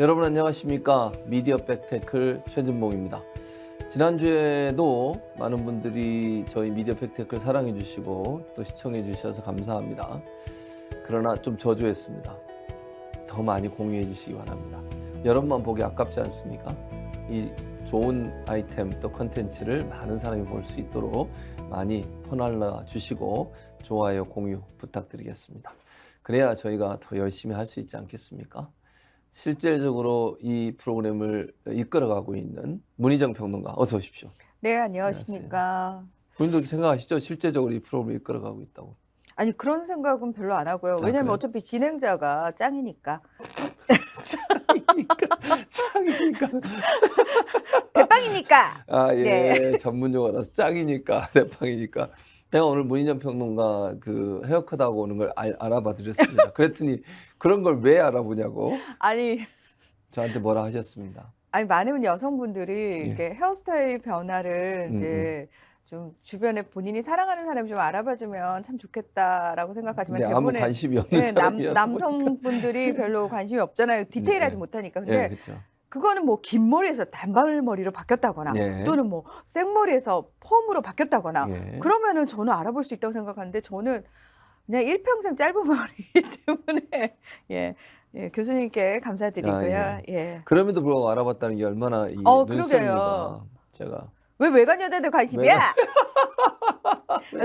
여러분 안녕하십니까? 미디어 백태클 최진봉입니다. 지난주에도 많은 분들이 저희 미디어 백태클 사랑해 주시고 또 시청해 주셔서 감사합니다. 그러나 좀 저조했습니다. 더 많이 공유해 주시기 바랍니다. 여러분만 보기 아깝지 않습니까? 이 좋은 아이템 또 컨텐츠를 많은 사람이 볼 수 있도록 많이 퍼날라 주시고 좋아요 공유 부탁드리겠습니다. 그래야 저희가 더 열심히 할 수 있지 않겠습니까? 실질적으로 이 프로그램을 이끌어가고 있는 문희정 평론가 어서 오십시오. 네, 안녕하십니까. 본인도 생각하시죠? 실제적으로 이 프로그램을 이끌어가고 있다고. 아니 그런 생각은 별로 안 하고요. 왜냐면 그래요? 어차피 진행자가 짱이니까. 짱이니까. 대빵이니까. 아, 예. 네. 전문 용어라서 짱이니까, 대빵이니까. 제가 오늘 문희정 평론가 그 헤어컷하고 오는 걸 알아봐 드렸습니다. 그랬더니 그런 걸 왜 알아보냐고 아니 저한테 뭐라 하셨습니다. 많은 여성분들이 예. 이렇게 헤어스타일 변화를 이제 좀 주변에 본인이 사랑하는 사람이 좀 알아봐주면 참 좋겠다라고 생각하지만 근데 아무 대부분의 관심이 없는 네, 사람이야. 남성분들이 별로 관심이 없잖아요. 디테일하지 예. 못하니까. 예, 근데 그렇죠. 그거는 뭐 긴 머리에서 단발머리로 바뀌었다거나 예. 또는 뭐 생머리에서 펌으로 바뀌었다거나 예. 그러면은 저는 알아볼 수 있다고 생각하는데 저는 그냥 일평생 짧은 머리이기 때문에 예, 교수님께 감사드리고요. 아, 예. 그럼에도 불구하고 알아봤다는 게 얼마나 이 그러게요. 눈썰미가 제가 왜 외간 여자들 관심이야?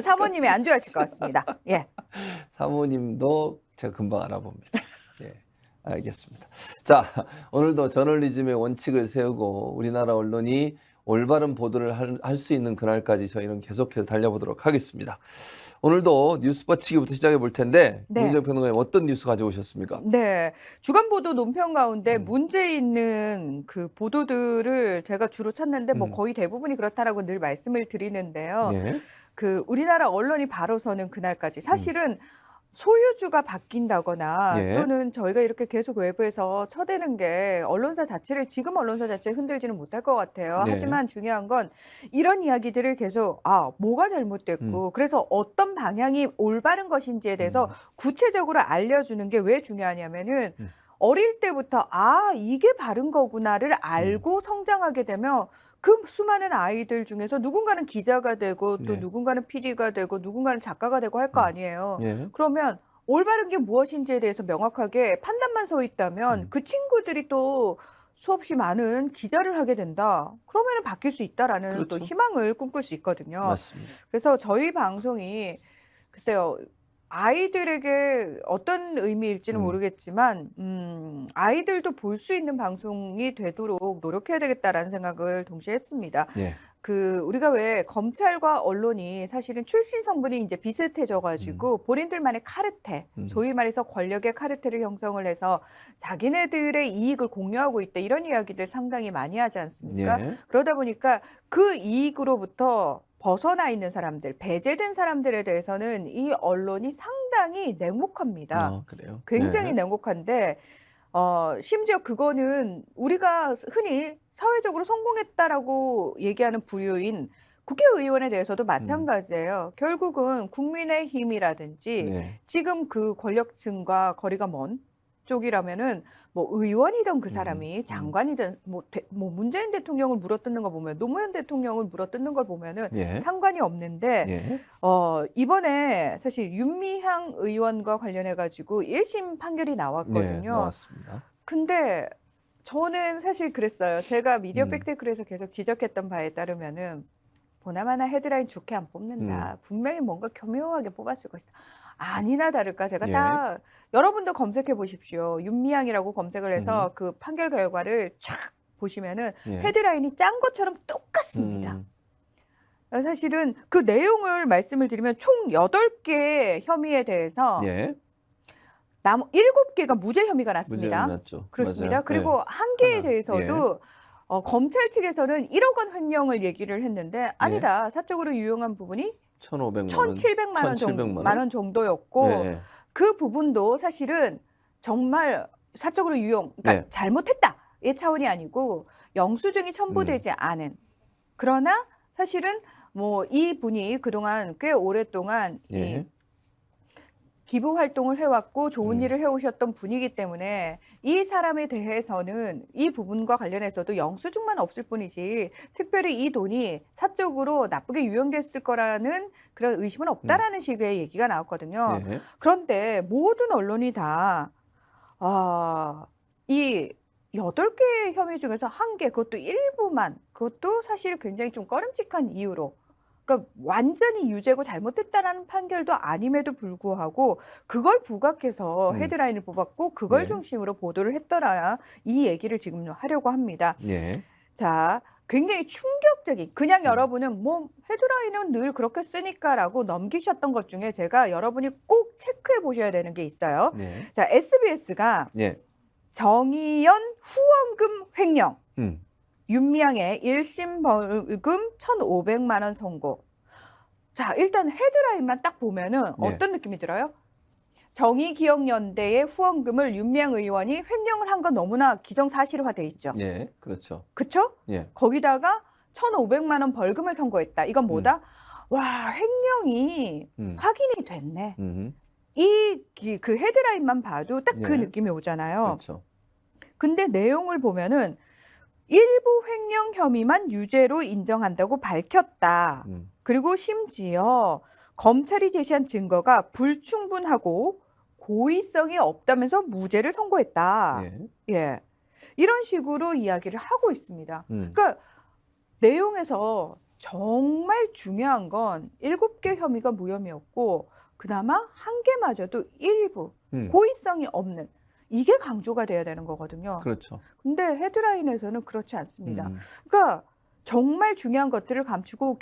사모님이 안 좋아하실 것 같습니다. 예. 사모님도 제가 금방 알아봅니다. 예, 알겠습니다. 자, 오늘도 저널리즘의 원칙을 세우고 우리나라 언론이 올바른 보도를 할 수 있는 그날까지 저희는 계속해서 달려보도록 하겠습니다. 오늘도 뉴스 뻗치기부터 시작해 볼 텐데 네. 문희정 평론가님 어떤 뉴스 가져오셨습니까? 네. 주간 보도 논평 가운데 문제 있는 그 보도들을 제가 주로 찾는데 뭐 거의 대부분이 그렇다라고 늘 말씀을 드리는데요. 예. 그 우리나라 언론이 바로 서는 그날까지 사실은 소유주가 바뀐다거나 예. 또는 저희가 이렇게 계속 외부에서 쳐대는 게 지금 언론사 자체를 흔들지는 못할 것 같아요. 네. 하지만 중요한 건 이런 이야기들을 계속 뭐가 잘못됐고 그래서 어떤 방향이 올바른 것인지에 대해서 구체적으로 알려주는 게 왜 중요하냐면은 어릴 때부터 이게 바른 거구나를 알고 성장하게 되면 그 수많은 아이들 중에서 누군가는 기자가 되고 또 네. 누군가는 PD가 되고 누군가는 작가가 되고 할 거 아니에요. 예. 그러면 올바른 게 무엇인지에 대해서 명확하게 판단만 서 있다면 그 친구들이 또 수없이 많은 기자를 하게 된다. 그러면은 바뀔 수 있다라는 그렇죠. 또 희망을 꿈꿀 수 있거든요. 맞습니다. 그래서 저희 방송이 글쎄요. 아이들에게 어떤 의미일지는 모르겠지만 아이들도 볼 수 있는 방송이 되도록 노력해야 되겠다라는 생각을 동시에 했습니다. 예. 그 우리가 왜 검찰과 언론이 사실은 출신 성분이 이제 비슷해져 가지고 본인들만의 카르텔, 소위 말해서 권력의 카르텔을 형성을 해서 자기네들의 이익을 공유하고 있다 이런 이야기들 상당히 많이 하지 않습니까? 예. 그러다 보니까 그 이익으로부터 벗어나 있는 사람들, 배제된 사람들에 대해서는 이 언론이 상당히 냉혹합니다. 그래요? 굉장히 예. 냉혹한데 심지어 그거는 우리가 흔히 사회적으로 성공했다라고 얘기하는 부류인 국회의원에 대해서도 마찬가지예요. 결국은 국민의힘이라든지 네. 지금 그 권력층과 거리가 먼 쪽이라면은 뭐 의원이던 그 사람이 장관이든 뭐 문재인 대통령을 물어뜯는 거 보면 노무현 대통령을 물어뜯는 걸 보면은 예. 상관이 없는데 예. 이번에 사실 윤미향 의원과 관련해 가지고 1심 판결이 네, 나왔거든요. 나왔습니다. 근데 저는 사실 그랬어요. 제가 미디어 팩트클에서 계속 지적했던 바에 따르면은 보나마나 헤드라인 좋게 안 뽑는다. 분명히 뭔가 교묘하게 뽑았을 것이다. 아니나 다를까 제가 예. 다 여러분도 검색해 보십시오. 윤미향이라고 검색을 해서 그 판결 결과를 쫙 보시면은 예. 헤드라인이 짠 것처럼 똑같습니다. 사실은 그 내용을 말씀을 드리면 총 8개의 혐의에 대해서 예. 7개가 무죄 혐의가 무죄 났습니다. 났죠. 그렇습니다. 맞아요. 그리고 예. 한 개에 하나. 대해서도 검찰 측에서는 1억 원 횡령을 얘기를 했는데 아니다. 사적으로 유용한 부분이 1,500만 원. 1,700만 원 정도였고 네. 그 부분도 사실은 정말 사적으로 유용, 그러니까 네. 잘못했다의 차원이 아니고 영수증이 첨부되지 않은. 그러나 사실은 뭐 이 분이 그동안 꽤 오랫동안 예. 이 기부 활동을 해왔고 좋은 음. 일을 해오셨던 분이기 때문에 이 사람에 대해서는 이 부분과 관련해서도 영수증만 없을 뿐이지 특별히 이 돈이 사적으로 나쁘게 유용됐을 거라는 그런 의심은 없다라는 식의 얘기가 나왔거든요. 네. 그런데 모든 언론이 다 이 8개의 혐의 중에서 1개, 그것도 일부만, 그것도 사실 굉장히 좀 꺼림칙한 이유로, 그러니까 완전히 유죄고 잘못됐다라는 판결도 아님에도 불구하고 그걸 부각해서 음. 헤드라인을 뽑았고 그걸 네. 중심으로 보도를 했더라. 이 얘기를 지금 하려고 합니다. 예. 자, 굉장히 충격적인, 그냥 음. 여러분은 뭐 헤드라인은 늘 그렇게 쓰니까라고 넘기셨던 것 중에 제가 여러분이 꼭 체크해 보셔야 되는 게 있어요. 네. 자, SBS가 예. 정의연 후원금 횡령, 음. 윤미향의 1심 벌금 1,500만 원 선고. 자, 일단 헤드라인만 딱 보면은 네. 어떤 느낌이 들어요? 정의기억연대의 후원금을 윤미향 의원이 횡령을 한 건 너무나 기정사실화돼 있죠. 예. 그렇죠. 그쵸? 예. 거기다가 1,500만 원 벌금을 선고했다. 이건 뭐다? 와, 횡령이 음. 확인이 됐네. 음. 그 헤드라인만 봐도 딱 그 예. 느낌이 오잖아요. 그렇죠. 근데 내용을 보면은 일부 횡령 혐의만 유죄로 인정한다고 밝혔다. 음. 그리고 심지어 검찰이 제시한 증거가 불충분하고 고의성이 없다면서 무죄를 선고했다. 예. 예. 이런 식으로 이야기를 하고 있습니다. 음. 그러니까 내용에서 정말 중요한 건 7개 혐의가 무혐의였고 그나마 1개마저도 일부 고의성이 없는, 이게 강조가 돼야 되는 거거든요. 그렇죠. 근데 헤드라인에서는 그렇지 않습니다. 음. 그러니까 정말 중요한 것들을 감추고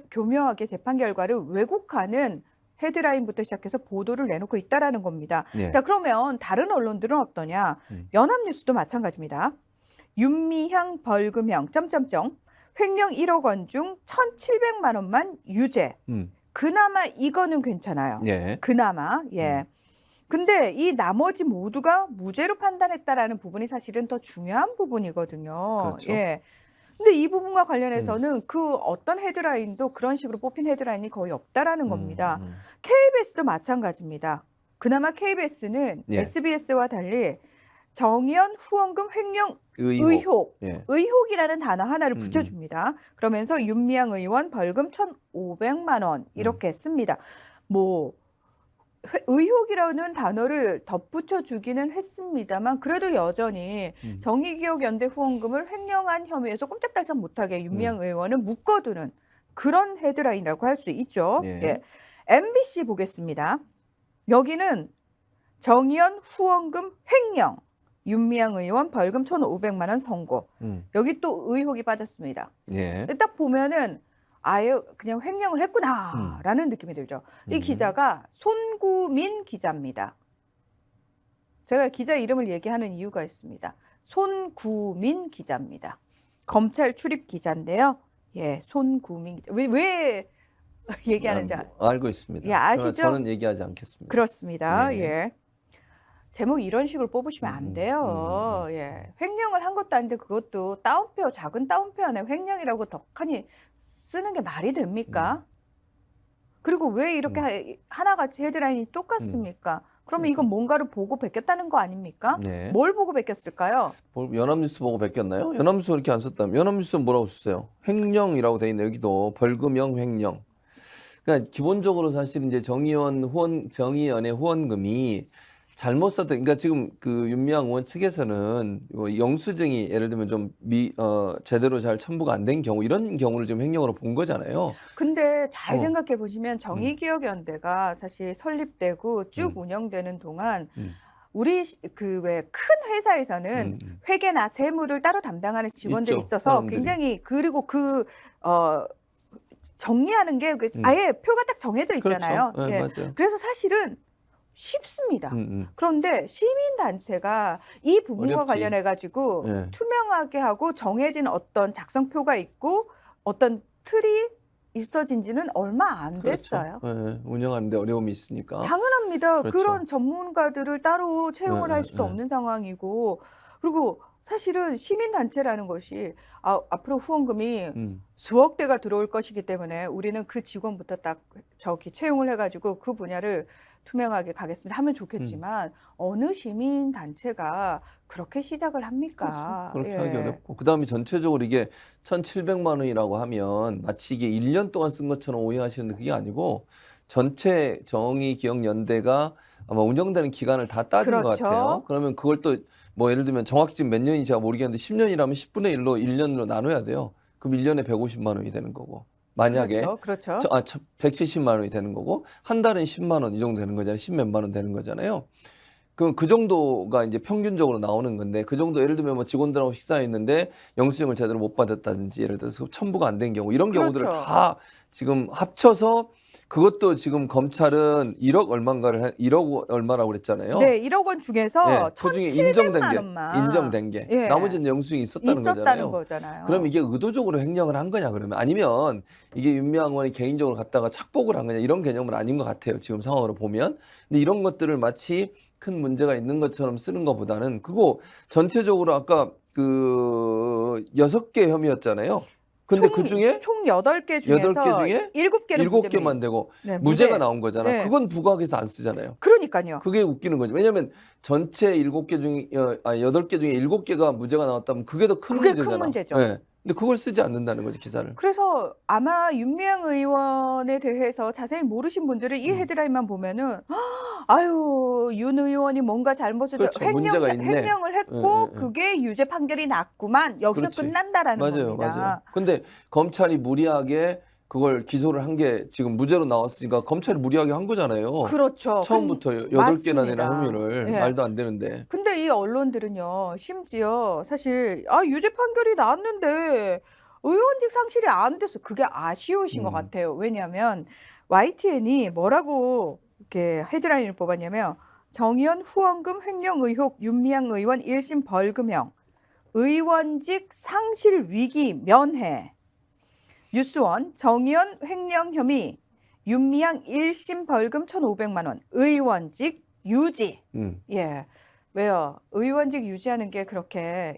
교묘하게 재판 결과를 왜곡하는 헤드라인부터 시작해서 보도를 내놓고 있다라는 겁니다. 예. 자, 그러면 다른 언론들은 어떠냐? 음. 연합뉴스도 마찬가지입니다. 윤미향 벌금형 점점점 횡령 1억 원 중 1,700만 원만 유죄. 그나마 이거는 괜찮아요. 예. 그나마. 예. 근데 이 나머지 모두가 무죄로 판단했다라는 부분이 사실은 더 중요한 부분이거든요. 그렇죠. 예. 근데 이 부분과 관련해서는 그 어떤 헤드라인도 그런 식으로 뽑힌 헤드라인이 거의 없다라는 겁니다. KBS도 마찬가지입니다. 그나마 KBS는 예. SBS와 달리 정의연 후원금 횡령 의혹. 예. 의혹이라는 단어 하나를 붙여줍니다. 그러면서 윤미향 의원 벌금 1,500만 원 이렇게 씁니다. 뭐 의혹이라는 단어를 덧붙여 주기는 했습니다만 그래도 여전히 정의기억연대 후원금을 횡령한 혐의에서 꼼짝달싹 못하게 윤미향 의원은 묶어두는 그런 헤드라인이라고 할 수 있죠. 예. 예. MBC 보겠습니다. 여기는 정의연 후원금 횡령, 윤미향 의원 벌금 1,500만 원 선고. 여기 또 의혹이 빠졌습니다. 예. 근데 딱 보면은 아예 그냥 횡령을 했구나라는 느낌이 들죠. 이 기자가 손구민 기자입니다. 제가 기자 이름을 얘기하는 이유가 있습니다. 손구민 기자입니다. 검찰 출입 기자인데요. 예, 손구민 기자. 왜 얘기하는지 알고 있습니다. 예, 아시죠? 저는 얘기하지 않겠습니다. 그렇습니다. 네. 예. 제목 이런 식으로 뽑으시면 안 돼요. 예. 횡령을 한 것도 아닌데 그것도 따옴표, 작은 따옴표 안에 횡령이라고 덕하니 쓰는 게 말이 됩니까? 그리고 왜 이렇게 하나같이 헤드라인이 똑같습니까? 그러면 이건 뭔가를 보고 베꼈다는 거 아닙니까? 네. 뭘 보고 베꼈을까요? 연합뉴스 보고 베꼈나요? 연합뉴스 그렇게 안 썼다면 연합뉴스는 뭐라고 썼어요? 횡령이라고 돼 있네. 여기도 벌금형 횡령. 그러니까 기본적으로 사실 이제 정의연의 후원금이 잘못 썼던, 그러니까 지금 그 윤미향 의원 측에서는 영수증이 예를 들면 좀 제대로 잘 첨부가 안 된 경우, 이런 경우를 좀 횡령으로 본 거잖아요. 근데 잘 생각해 보시면 정의기억연대가 사실 설립되고 쭉 운영되는 동안 우리 그 왜 큰 회사에서는 회계나 세무를 따로 담당하는 직원들이 있죠, 있어서 사람들이. 굉장히, 그리고 정리하는 게 아예 표가 딱 정해져 있잖아요. 그렇죠. 네, 예. 맞아요. 그래서 사실은 쉽습니다. 그런데 시민단체가 이 부분과 어렵지. 관련해 가지고 예. 투명하게 하고 정해진 어떤 작성표가 있고 어떤 틀이 있어진 지는 얼마 안 됐어요. 그렇죠. 예, 운영하는데 어려움이 있으니까. 당연합니다. 그렇죠. 그런 전문가들을 따로 채용을 할 수도 없는 상황이고, 그리고 사실은 시민단체라는 것이 앞으로 후원금이 수억 대가 들어올 것이기 때문에 우리는 그 직원부터 딱 채용을 해가지고 그 분야를 투명하게 가겠습니다 하면 음. 좋겠지만 어느 시민 단체가 그렇게 시작을 그렇죠. 합니까? 그렇게 하기 예. 어렵고 그다음에 전체적으로 이게 1,700만 원이라고 하면 마치 이게 1년 동안 쓴 것처럼 오해하시는데 그게 아니고 전체 정의기억연대가 아마 운영되는 기간을 다 따진 것 같아요. 그렇죠. 그러면 그걸 또 뭐 예를 들면 정확히 지금 몇 년인지 제가 모르겠는데 10년이라면 10분의 1로 1년으로 나눠야 돼요. 그럼 1년에 150만 원이 되는 거고 만약에 그렇죠. 170만 원이 되는 거고 한 달은 10만 원 이 정도 되는 거잖아요. 10몇만 원 되는 거잖아요. 그럼 그 정도가 이제 평균적으로 나오는 건데 그 정도 예를 들면 뭐 직원들하고 식사했는데 영수증을 제대로 못 받았다든지 예를 들어서 첨부가 안 된 경우 이런 경우들을 그렇죠. 다 지금 합쳐서 그것도 지금 검찰은 1억 얼마인가를 1억 얼마라고 그랬잖아요. 네, 1억 원 중에서 예, 그중에 인정된 1,700만 게 원만 인정된 게 예. 나머지는 영수증이 있었다는 있었다는 거잖아요. 그럼 거잖아요. 이게 의도적으로 횡령을 한 거냐 그러면 아니면 이게 윤미향 의원이 개인적으로 갖다가 착복을 한 거냐 이런 개념은 아닌 것 같아요. 지금 상황으로 보면. 근데 이런 것들을 마치 큰 문제가 있는 것처럼 쓰는 것보다는 그거 전체적으로 아까 그 6개 혐의였잖아요. 근데 그중에 총 8개 중에서 8개 중에 7개는 7개만 되고 네, 무죄가 나온 거잖아. 네. 그건 부각해서 안 쓰잖아요. 그러니까요. 그게 웃기는 거죠. 왜냐하면 전체 7개 중에 8개 중에 7개가 무죄가 나왔다면 그게 더 큰 그게 문제잖아. 큰 문제죠. 네. 근데 그걸 쓰지 않는다는 거죠, 기사를. 그래서 아마 윤미향 의원에 대해서 자세히 모르신 분들은 이 헤드라인만 보면은 아유, 윤 의원이 뭔가 잘못을 그렇죠. 문제가 있네. 횡령을 했고 예. 그게 유죄 판결이 났구만. 여기서 그렇지. 끝난다라는 맞아요, 겁니다. 맞아요. 근데 검찰이 무리하게 그걸 기소를 한 게 지금 무죄로 나왔으니까 검찰이 무리하게 한 거잖아요. 그렇죠. 처음부터 8개나 되는 맞습니다. 혐의를 예. 말도 안 되는데. 근데 이 언론들은요, 심지어 사실 유죄 판결이 나왔는데 의원직 상실이 안 됐어. 그게 아쉬우신 것 같아요. 왜냐하면 YTN이 뭐라고 이렇게 헤드라인을 뽑았냐면 정의원 후원금 횡령 의혹 윤미향 의원 1심 벌금형 의원직 상실 위기 면해 뉴스원 정의원 횡령 혐의 윤미향 1심 벌금 1,500만 원 의원직 유지. 예. 왜요? 의원직 유지하는 게 그렇게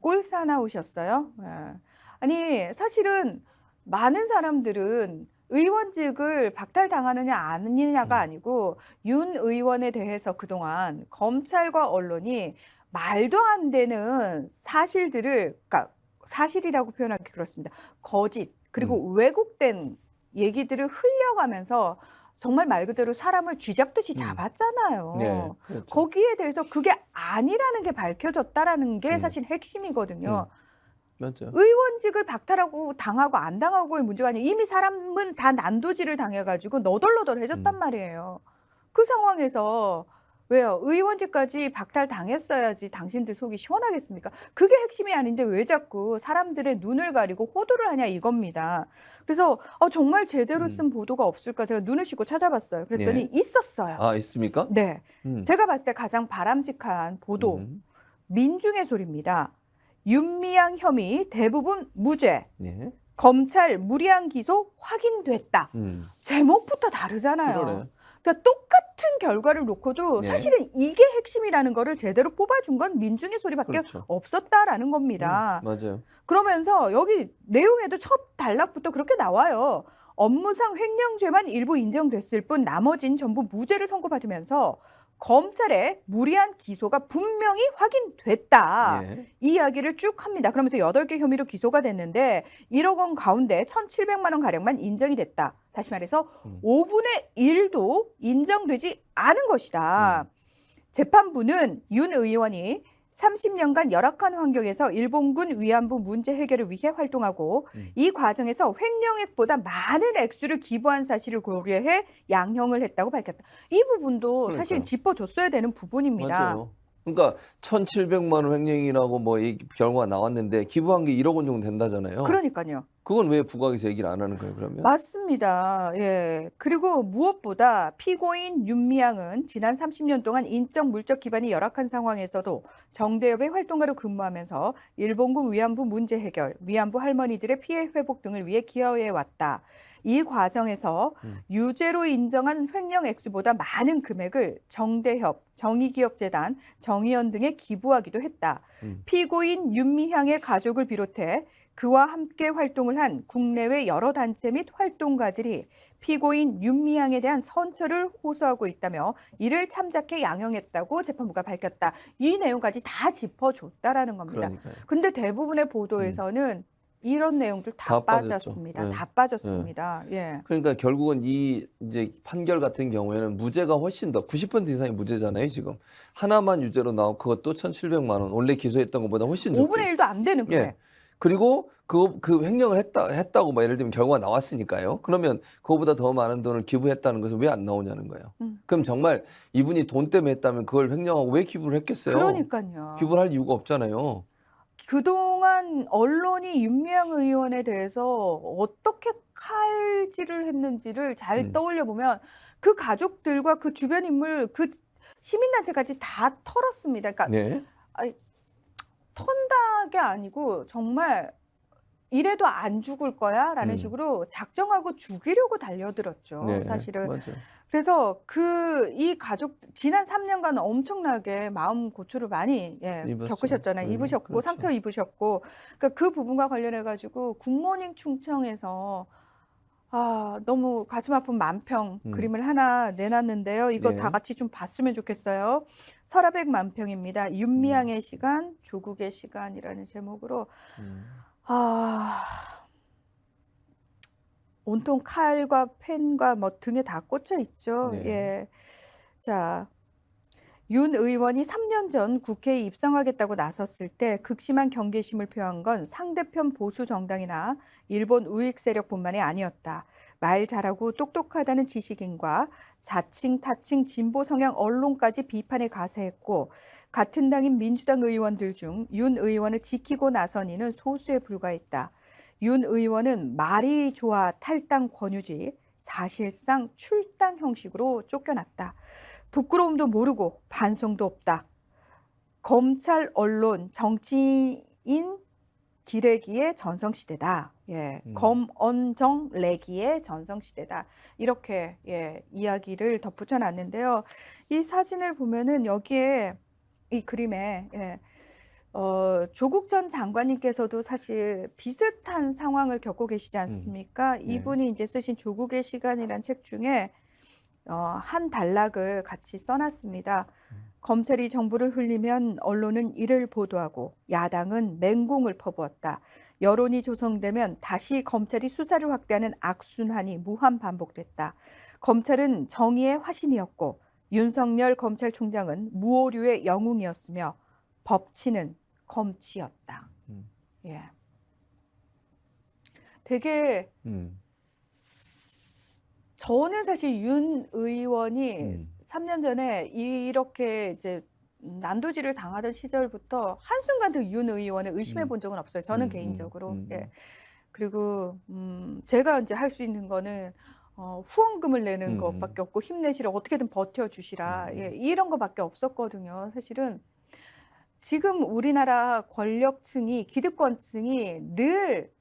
꼴사나우셨어요? 예. 아니 사실은 많은 사람들은 의원직을 박탈당하느냐 아니냐가 아니고 윤 의원에 대해서 그동안 검찰과 언론이 말도 안 되는 사실들을 그러니까 사실이라고 표현하기 그렇습니다. 거짓 그리고 왜곡된 얘기들을 흘려가면서 정말 말 그대로 사람을 쥐잡듯이 잡았잖아요. 네, 그렇죠. 거기에 대해서 그게 아니라는 게 밝혀졌다라는 게 사실 핵심이거든요. 맞죠. 의원직을 박탈하고 당하고 안 당하고의 문제가 아니에요. 이미 사람은 다 난도질을 당해가지고 너덜너덜해졌단 말이에요. 그 상황에서 왜요? 의원직까지 박탈당했어야지 당신들 속이 시원하겠습니까? 그게 핵심이 아닌데 왜 자꾸 사람들의 눈을 가리고 호도를 하냐 이겁니다. 그래서 정말 제대로 쓴 보도가 없을까 제가 눈을 씻고 찾아봤어요. 그랬더니 예. 있었어요. 아, 있습니까? 네. 제가 봤을 때 가장 바람직한 보도 민중의 소리입니다. 윤미향 혐의 대부분 무죄. 예. 검찰 무리한 기소 확인됐다. 제목부터 다르잖아요. 그러네. 그러니까 똑같은 결과를 놓고도 네. 사실은 이게 핵심이라는 거를 제대로 뽑아준 건 민중의 소리밖에 그렇죠. 없었다라는 겁니다. 맞아요. 그러면서 여기 내용에도 첫 단락부터 그렇게 나와요. 업무상 횡령죄만 일부 인정됐을 뿐 나머진 전부 무죄를 선고받으면서 검찰의 무리한 기소가 분명히 확인됐다. 예. 이 이야기를 쭉 합니다. 그러면서 8개 혐의로 기소가 됐는데 1억 원 가운데 1,700만 원 가량만 인정이 됐다. 다시 말해서 5분의 1도 인정되지 않은 것이다. 재판부는 윤 의원이 30년간 열악한 환경에서 일본군 위안부 문제 해결을 위해 활동하고 이 과정에서 횡령액보다 많은 액수를 기부한 사실을 고려해 양형을 했다고 밝혔다. 이 부분도 사실 그러니까요. 짚어줬어야 되는 부분입니다. 맞아요. 그러니까 1,700만 원 횡령이라고 뭐 이 결과가 나왔는데 기부한 게 1억 원 정도 된다잖아요. 그러니까요. 그건 왜 부각에서 얘기를 안 하는 거예요, 그러면? 맞습니다. 예. 그리고 무엇보다 피고인 윤미향은 지난 30년 동안 인적 물적 기반이 열악한 상황에서도 정대협의 활동가로 근무하면서 일본군 위안부 문제 해결, 위안부 할머니들의 피해 회복 등을 위해 기여해 왔다. 이 과정에서 유죄로 인정한 횡령 액수보다 많은 금액을 정대협, 정의기억재단, 정의연 등에 기부하기도 했다. 피고인 윤미향의 가족을 비롯해 그와 함께 활동을 한 국내외 여러 단체 및 활동가들이 피고인 윤미향에 대한 선처를 호소하고 있다며 이를 참작해 양형했다고 재판부가 밝혔다. 이 내용까지 다 짚어줬다라는 겁니다. 그러니까요. 근데 대부분의 보도에서는 이런 내용들 다 다 빠졌죠. 빠졌습니다. 네. 다 빠졌습니다. 예. 그러니까 결국은 이 이제 판결 같은 경우에는 무죄가 훨씬 더 90% 이상이 무죄잖아요, 지금. 하나만 유죄로 나오고 그것도 1,700만 원. 원래 기소했던 것보다 훨씬 적게. 5분의 1도 안 되는 거예요. 예. 그리고 그 횡령을 했다고 뭐 예를 들면 결과가 나왔으니까요. 그러면 그거보다 더 많은 돈을 기부했다는 것은 왜 안 나오냐는 거예요. 그럼 정말 이분이 돈 때문에 했다면 그걸 횡령하고 왜 기부를 했겠어요? 그러니까요. 기부를 할 이유가 없잖아요. 그동안 언론이 윤미향 의원에 대해서 어떻게 칼질을 했는지를 잘 떠올려 보면 그 가족들과 그 주변 인물, 그 시민단체까지 다 털었습니다. 그러니까 네. 아니, 턴다게 아니고 정말 이래도 안 죽을 거야 라는 식으로 작정하고 죽이려고 달려들었죠. 네. 사실은. 맞아요. 그래서 이 가족 지난 3년간 엄청나게 마음 고초를 많이 입었죠. 겪으셨잖아요. 입으셨고 그렇죠. 상처 입으셨고 그러니까 그 부분과 관련해 가지고 굿모닝 충청에서 너무 가슴 아픈 만평 그림을 하나 내놨는데요. 이거 네. 다 같이 좀 봤으면 좋겠어요. 서라백 만평입니다. 윤미향의 시간, 조국의 시간이라는 제목으로 온통 칼과 펜과 뭐 등에 다 꽂혀 있죠. 네. 예. 자, 윤 의원이 3년 전 국회에 입성하겠다고 나섰을 때 극심한 경계심을 표한 건 상대편 보수 정당이나 일본 우익 세력뿐만이 아니었다. 말 잘하고 똑똑하다는 지식인과 자칭 타칭 진보 성향 언론까지 비판에 가세했고 같은 당인 민주당 의원들 중 윤 의원을 지키고 나선 이는 소수에 불과했다. 윤 의원은 말이 좋아 탈당 권유지 사실상 출당 형식으로 쫓겨났다. 부끄러움도 모르고 반성도 없다. 검찰, 언론, 정치인 기레기의 전성시대다. 예, 검언정 레기의 전성시대다. 이렇게 이야기를 덧붙여 놨는데요. 이 사진을 보면은 여기에 이 그림에 조국 전 장관님께서도 사실 비슷한 상황을 겪고 계시지 않습니까? 이분이 이제 쓰신 조국의 시간이란 책 중에 한 단락을 같이 써놨습니다. 검찰이 정보를 흘리면 언론은 이를 보도하고 야당은 맹공을 퍼부었다. 여론이 조성되면 다시 검찰이 수사를 확대하는 악순환이 무한 반복됐다. 검찰은 정의의 화신이었고 윤석열 검찰총장은 무오류의 영웅이었으며 법치는 검치였다. 예. 되게 저는 사실 윤 의원이 3년 전에 이렇게 이제 난도질을 당하던 시절부터 한순간도 윤 의원을 의심해 본 적은 없어요. 저는 개인적으로. 예. 그리고 제가 이제 할 수 있는 거는 후원금을 내는 것밖에 없고 힘내시라 어떻게든 버텨주시라 이런 것밖에 없었거든요. 사실은 지금 우리나라 권력층이 기득권층이 늘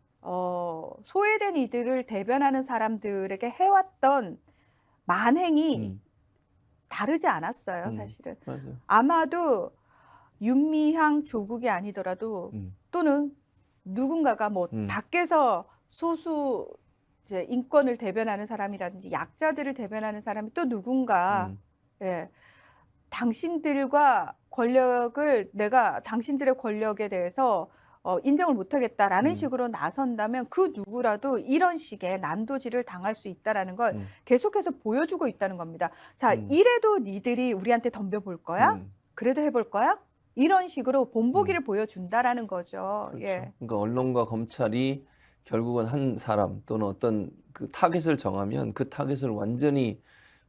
소외된 이들을 대변하는 사람들에게 해왔던 만행이 다르지 않았어요. 사실은. 맞아요. 아마도 윤미향 조국이 아니더라도 또는 누군가가 뭐 밖에서 소수 이제 인권을 대변하는 사람이라든지 약자들을 대변하는 사람이 또 누군가 당신들과 권력을 내가 당신들의 권력에 대해서 인정을 못하겠다라는 식으로 나선다면 그 누구라도 이런 식의 난도질을 당할 수 있다라는 걸 계속해서 보여주고 있다는 겁니다. 자, 이래도 니들이 우리한테 덤벼볼 거야? 그래도 해볼 거야? 이런 식으로 본보기를 보여준다라는 거죠. 그렇죠. 예. 그러니까 언론과 검찰이 결국은 한 사람 또는 어떤 그 타겟을 정하면 그 타겟을 완전히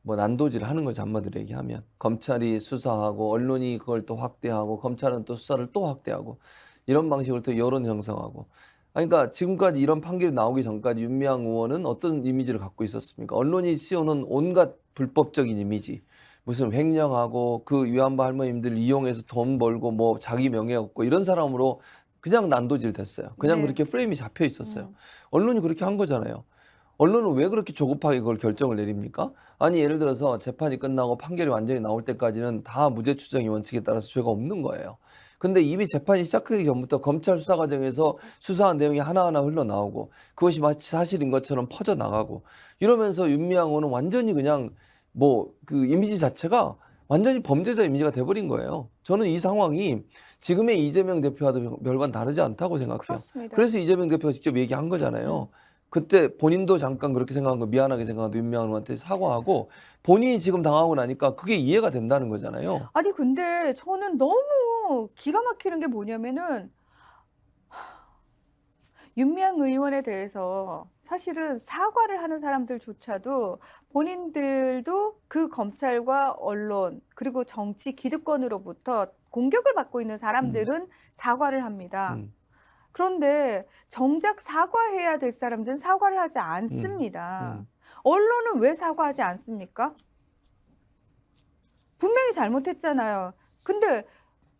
뭐 난도질을 하는 거죠. 한마디로 얘기하면 검찰이 수사하고 언론이 그걸 또 확대하고 검찰은 또 수사를 또 확대하고 이런 방식으로 또 여론 형성하고. 그러니까 지금까지 이런 판결이 나오기 전까지 윤미향 의원은 어떤 이미지를 갖고 있었습니까? 언론이 씌우는 온갖 불법적인 이미지, 무슨 횡령하고 그 위안부 할머님들 이용해서 돈 벌고 뭐 자기 명예 얻고 이런 사람으로 그냥 난도질 됐어요. 그냥 네. 그렇게 프레임이 잡혀 있었어요. 언론이 그렇게 한 거잖아요. 언론은 왜 그렇게 조급하게 그걸 결정을 내립니까? 아니 예를 들어서 재판이 끝나고 판결이 완전히 나올 때까지는 다 무죄 추정의 원칙에 따라서 죄가 없는 거예요. 근데 이미 재판이 시작하기 전부터 검찰 수사 과정에서 수사한 내용이 하나하나 흘러나오고 그것이 마치 사실인 것처럼 퍼져나가고 이러면서 윤미향 의원은 완전히 그냥 뭐 그 이미지 자체가 완전히 범죄자 이미지가 돼버린 거예요. 저는 이 상황이 지금의 이재명 대표와도 별반 다르지 않다고 생각해요. 그렇습니다. 그래서 이재명 대표가 직접 얘기한 거잖아요. 그때 본인도 잠깐 그렇게 생각한 거 미안하게 생각하고 윤미향 의원한테 사과하고 본인이 지금 당하고 나니까 그게 이해가 된다는 거잖아요. 아니 근데 저는 너무 기가 막히는 게 뭐냐면은 윤미향 의원에 대해서 사실은 사과를 하는 사람들조차도 본인들도 그 검찰과 언론 그리고 정치 기득권으로부터 공격을 받고 있는 음, 사람들은 사과를 합니다. 음, 그런데 정작 사과해야 될 사람들은 사과를 하지 음, 않습니다. 음, 언론은 왜 사과하지 않습니까? 분명히 잘못했잖아요. 근데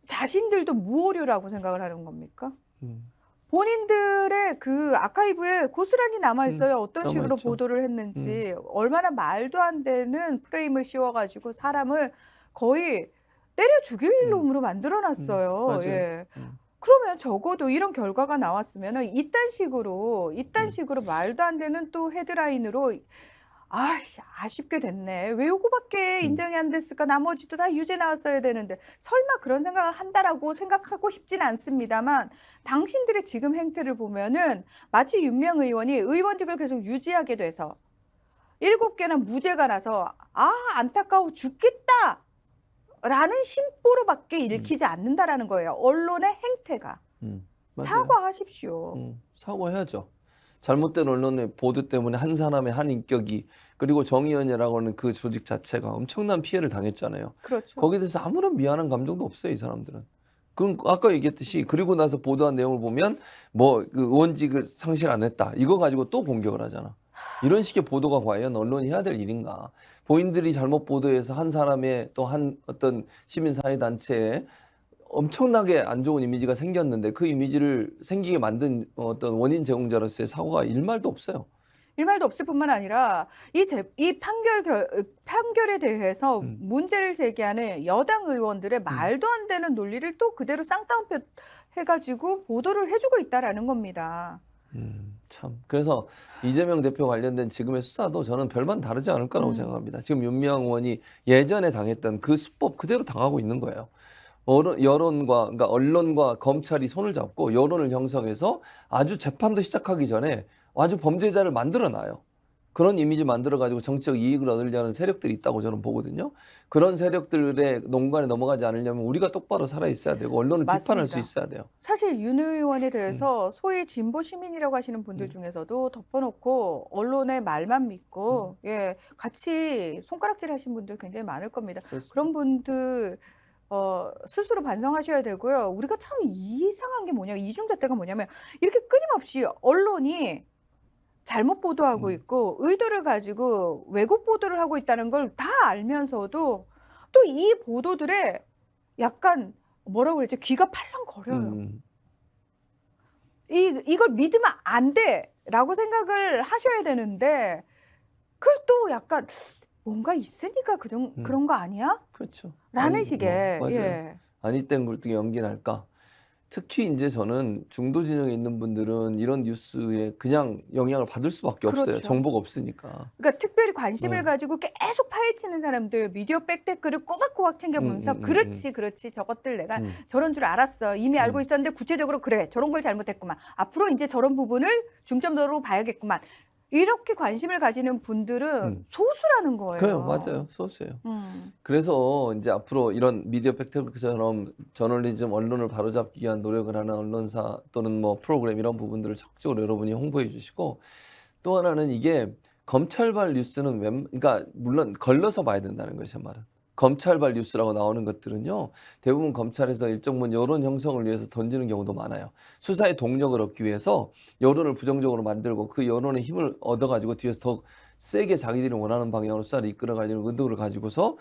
자신들도 무오류라고 생각을 하는 겁니까? 음, 본인들의 그 아카이브에 고스란히 남아 있어요. 어떤 식으로 남아있죠. 보도를 했는지, 얼마나 말도 안 되는 프레임을 씌워가지고 사람을 거의 때려 죽일 놈으로 만들어 놨어요. 맞아요. 예. 음, 그러면 적어도 이런 결과가 나왔으면은 이딴 식으로 음, 말도 안 되는 또 헤드라인으로 아쉽게 됐네. 왜 요거밖에 음, 인정이 안 됐을까? 나머지도 다 유죄 나왔어야 되는데 설마 그런 생각을 한다라고 생각하고 싶진 않습니다만 당신들의 지금 행태를 보면은 마치 윤미향 의원이 의원직을 계속 유지하게 돼서 7개나 무죄가 나서 안타까워 죽겠다 라는 심보로밖에 음, 읽히지 않는다라는 거예요. 언론의 행태가. 맞아요. 사과하십시오. 사과해야죠. 잘못된 언론의 보도 때문에 한 사람의 한 인격이 그리고 정의연이라고 하는 그 조직 자체가 엄청난 피해를 당했잖아요. 그렇죠. 거기에 대해서 아무런 미안한 감정도 없어요, 이 사람들은. 그럼 아까 얘기했듯이 그리고 나서 보도한 내용을 보면 뭐 그 의원직을 상실 안 했다. 이거 가지고 또 공격을 하잖아. 이런 식의 보도가 과연 언론이 해야 될 일인가? 본인들이 잘못 보도해서 한 사람의 또 한 어떤 시민사회단체에 엄청나게 안 좋은 이미지가 생겼는데 그 이미지를 생기게 만든 어떤 원인 제공자로서의 사고가 일말도 없어요. 일말도 없을 뿐만 아니라 이 판결에 대해서 음, 문제를 제기하는 여당 의원들의 음, 말도 안 되는 논리를 또 그대로 쌍따옴표 해가지고 보도를 해주고 있다라는 겁니다. 참. 그래서 이재명 대표 관련된 지금의 수사도 저는 별반 다르지 않을 거라고 생각합니다. 지금 윤미향 의원이 예전에 당했던 그 수법 그대로 당하고 있는 거예요. 여론과, 그러니까 언론과 검찰이 손을 잡고 여론을 형성해서 아주 재판도 시작하기 전에 아주 범죄자를 만들어 놔요. 그런 이미지 만들어 가지고 정치적 이익을 얻으려는 세력들이 있다고 저는 보거든요. 그런 세력들의 농간에 넘어가지 않으려면 우리가 똑바로 살아 있어야 되고 언론을 비판할 수 맞습니다. 있어야 돼요. 사실 윤 의원에 음, 대해서 소위 진보 시민이라고 하시는 분들 음, 중에서도 덮어놓고 언론의 말만 믿고 음, 같이 손가락질 하신 분들 굉장히 많을 겁니다. 그렇습니다. 그런 분들 스스로 반성하셔야 되고요. 우리가 참 이상한 게 뭐냐면 이중잣대가 뭐냐면 이렇게 끊임없이 언론이 잘못 보도하고 음, 있고 의도를 가지고 왜곡 보도를 하고 있다는 걸 다 알면서도 또 이 보도들에 약간 뭐라고 그랬죠? 귀가 팔랑거려요. 음, 이걸 믿으면 안 돼라고 생각을 하셔야 되는데 그걸 또 약간 뭔가 있으니까 음. 그런 거 아니야? 그렇죠. 라는 아니, 식의 맞아요. 아니 땐 굴뚝에 연기 날까? 특히 이제 저는 중도 진영에 있는 분들은 이런 뉴스에 그냥 영향을 받을 수밖에 없어요. 그렇죠. 정보가 없으니까. 그러니까 특별히 관심을 네. 가지고 계속 파헤치는 사람들 미디어 백테크를 꼬박꼬박 챙겨보면서 그렇지 저것들 내가 음, 저런 줄 알았어 이미 알고 음. 있었는데 구체적으로 그래 저런 걸 잘못했구만 앞으로 이제 저런 부분을 중점적으로 봐야겠구만 이렇게 관심을 가지는 분들은 소수라는 거예요. 그래요, 맞아요. 소수예요. 그래서 이제 앞으로 이런 미디어 팩트처럼 저널리즘, 언론을 바로잡기 위한 노력을 하는 언론사 또는 뭐 프로그램 이런 부분들을 적극적으로 여러분이 홍보해 주시고 또 하나는 이게 검찰발 뉴스는 그러니까 물론 걸러서 봐야 된다는 거예요, 제 말은. 검찰발 뉴스라고 나오는 것들은요, 대부분 검찰에서 일정 부분 여론 형성을 위해서 던지는 경우도 많아요. 수사의 동력을 얻기 위해서 여론을 부정적으로 만들고 그 여론의 힘을 얻어가지고 뒤에서 더 세게 자기들이 원하는 방향으로 수사를 이끌어가려는 의도를 가지고서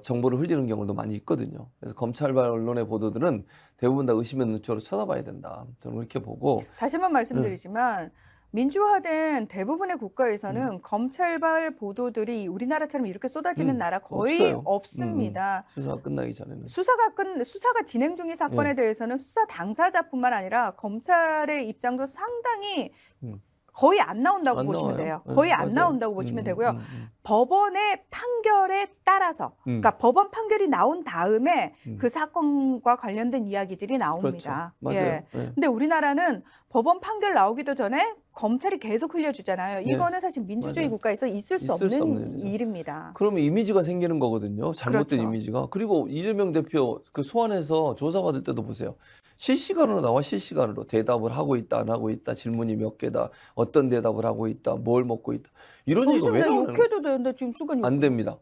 정보를 흘리는 경우도 많이 있거든요. 그래서 검찰발 언론의 보도들은 대부분 다 의심의 눈초로 쳐다봐야 된다. 저는 그렇게 보고. 다시 한번 말씀드리지만 민주화된 대부분의 국가에서는 검찰발 보도들이 우리나라처럼 이렇게 쏟아지는 나라 거의 없어요. 없습니다. 수사가 끝나기 전에는. 수사가 진행 중인 사건에 예. 대해서는 수사 당사자뿐만 아니라 검찰의 입장도 상당히 음. 거의 안 나온다고 안 보시면 나와요. 돼요. 예, 거의 안 맞아요. 나온다고 보시면 되고요. 법원의 판결에 따라서, 그러니까 법원 판결이 나온 다음에 그 사건과 관련된 이야기들이 나옵니다. 그렇죠. 맞아요. 예. 근데 우리나라는 법원 판결 나오기도 전에 검찰이 계속 흘려주잖아요. 예. 이거는 사실 민주주의 맞아요. 국가에서 있을 수 있을 수 없는 없는 일이죠. 일입니다. 그러면 이미지가 생기는 거거든요. 잘못된 그렇죠. 이미지가. 그리고 이재명 대표 그 소환해서 조사받을 때도 보세요. 실시간으로 나와 실시간으로 대답을 하고 있다, 안 하고 있다, 질문이 몇 개다, 어떤 대답을 하고 있다, 뭘 먹고 있다. 이런 얘기가 왜 그냥 나오는 욕해도 되는데 지금 순간 안 됩니다.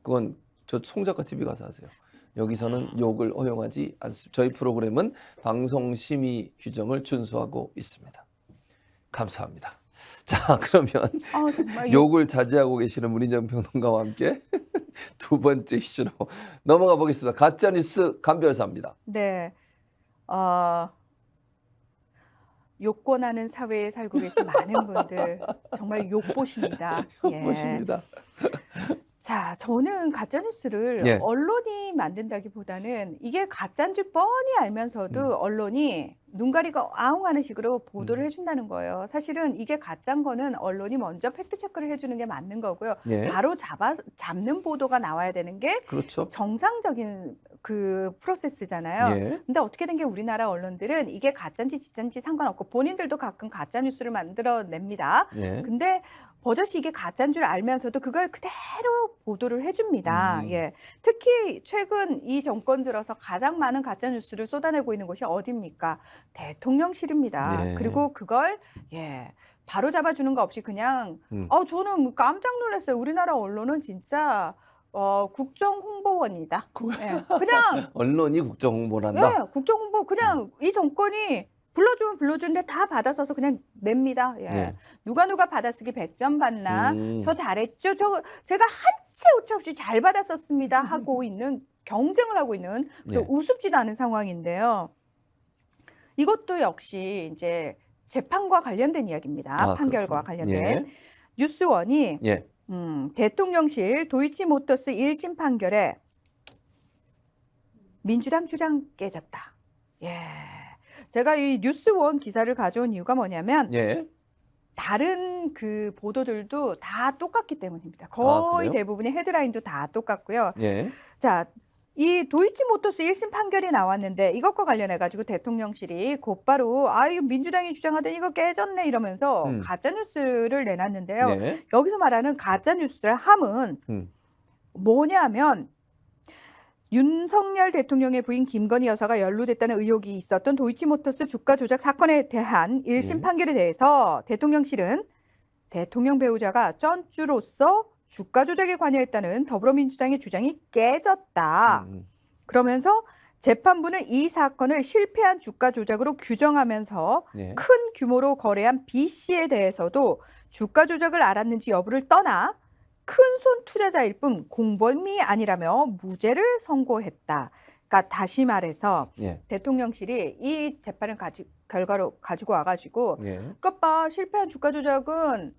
그건 저 송작가 TV 가서 하세요. 여기서는 욕을 허용하지 않습니다. 저희 프로그램은 방송심의 규정을 준수하고 있습니다. 감사합니다. 자, 그러면 정말 욕을 자제하고 계시는 문희정 평론가와 함께 두 번째 이슈로 넘어가 보겠습니다. 가짜뉴스 감별사입니다. 네. 욕권하는 사회에 살고 계신 많은 분들 정말 욕보십니다. 예. 보십니다. 자, 저는 가짜뉴스를 예. 언론이 만든다기보다는 이게 가짜인 줄 뻔히 알면서도 언론이 눈 가리고 아웅하는 식으로 보도를 해준다는 거예요. 사실은 이게 가짜인 거는 언론이 먼저 팩트체크를 해주는 게 맞는 거고요. 예. 바로 잡는 보도가 나와야 되는 게 그렇죠. 정상적인 그 프로세스잖아요. 예. 근데 어떻게 된 게 우리나라 언론들은 이게 가짜인지 진짜인지 상관없고 본인들도 가끔 가짜 뉴스를 만들어냅니다. 예. 근데 버젓이 이게 가짜인 줄 알면서도 그걸 그대로 보도를 해줍니다. 예. 특히 최근 이 정권 들어서 가장 많은 가짜 뉴스를 쏟아내고 있는 곳이 어디입니까? 대통령실입니다. 예. 그리고 그걸 바로 잡아주는 거 없이 그냥 저는 깜짝 놀랐어요. 우리나라 언론은 진짜 국정홍보원이다. 예. 그냥 언론이 국정홍보를 한다. 국정홍보 그냥 이 정권이 불러주면 불러주는데 다 받아서서 그냥 냅니다. 예. 네. 누가 받아쓰기 100점 받나? 저 잘했죠. 제가 한 채 오차 없이 잘 받았었습니다. 하고 있는 경쟁을 하고 있는 예. 우습지도 않은 상황인데요. 이것도 역시 이제 재판과 관련된 이야기입니다. 판결과 관련된. 예. 뉴스원이 예. 대통령실 도이치모터스 1심 판결에 민주당 주장 깨졌다. 예. 제가 이 뉴스원 기사를 가져온 이유가 뭐냐면 예. 다른 그 보도들도 다 똑같기 때문입니다. 거의 그래요? 대부분의 헤드라인도 다 똑같고요. 예. 자, 이 도이치모터스 1심 판결이 나왔는데 이것과 관련해 가지고 대통령실이 곧바로 이거 민주당이 주장하던 이거 깨졌네 이러면서 가짜 뉴스를 내놨는데요. 네. 여기서 말하는 가짜 뉴스의 함은 음. 뭐냐면 윤석열 대통령의 부인 김건희 여사가 연루됐다는 의혹이 있었던 도이치모터스 주가 조작 사건에 대한 1심 판결에 대해서 대통령실은 대통령 배우자가 쩐주로서 주가 조작에 관여했다는 더불어민주당의 주장이 깨졌다. 그러면서 재판부는 이 사건을 실패한 주가 조작으로 규정하면서 예. 큰 규모로 거래한 B 씨에 대해서도 주가 조작을 알았는지 여부를 떠나 큰손 투자자일 뿐 공범이 아니라며 무죄를 선고했다. 그러니까 다시 말해서 예. 대통령실이 이 재판을 결과로 가지고 와가지고 예. 그것 봐, 실패한 주가 조작은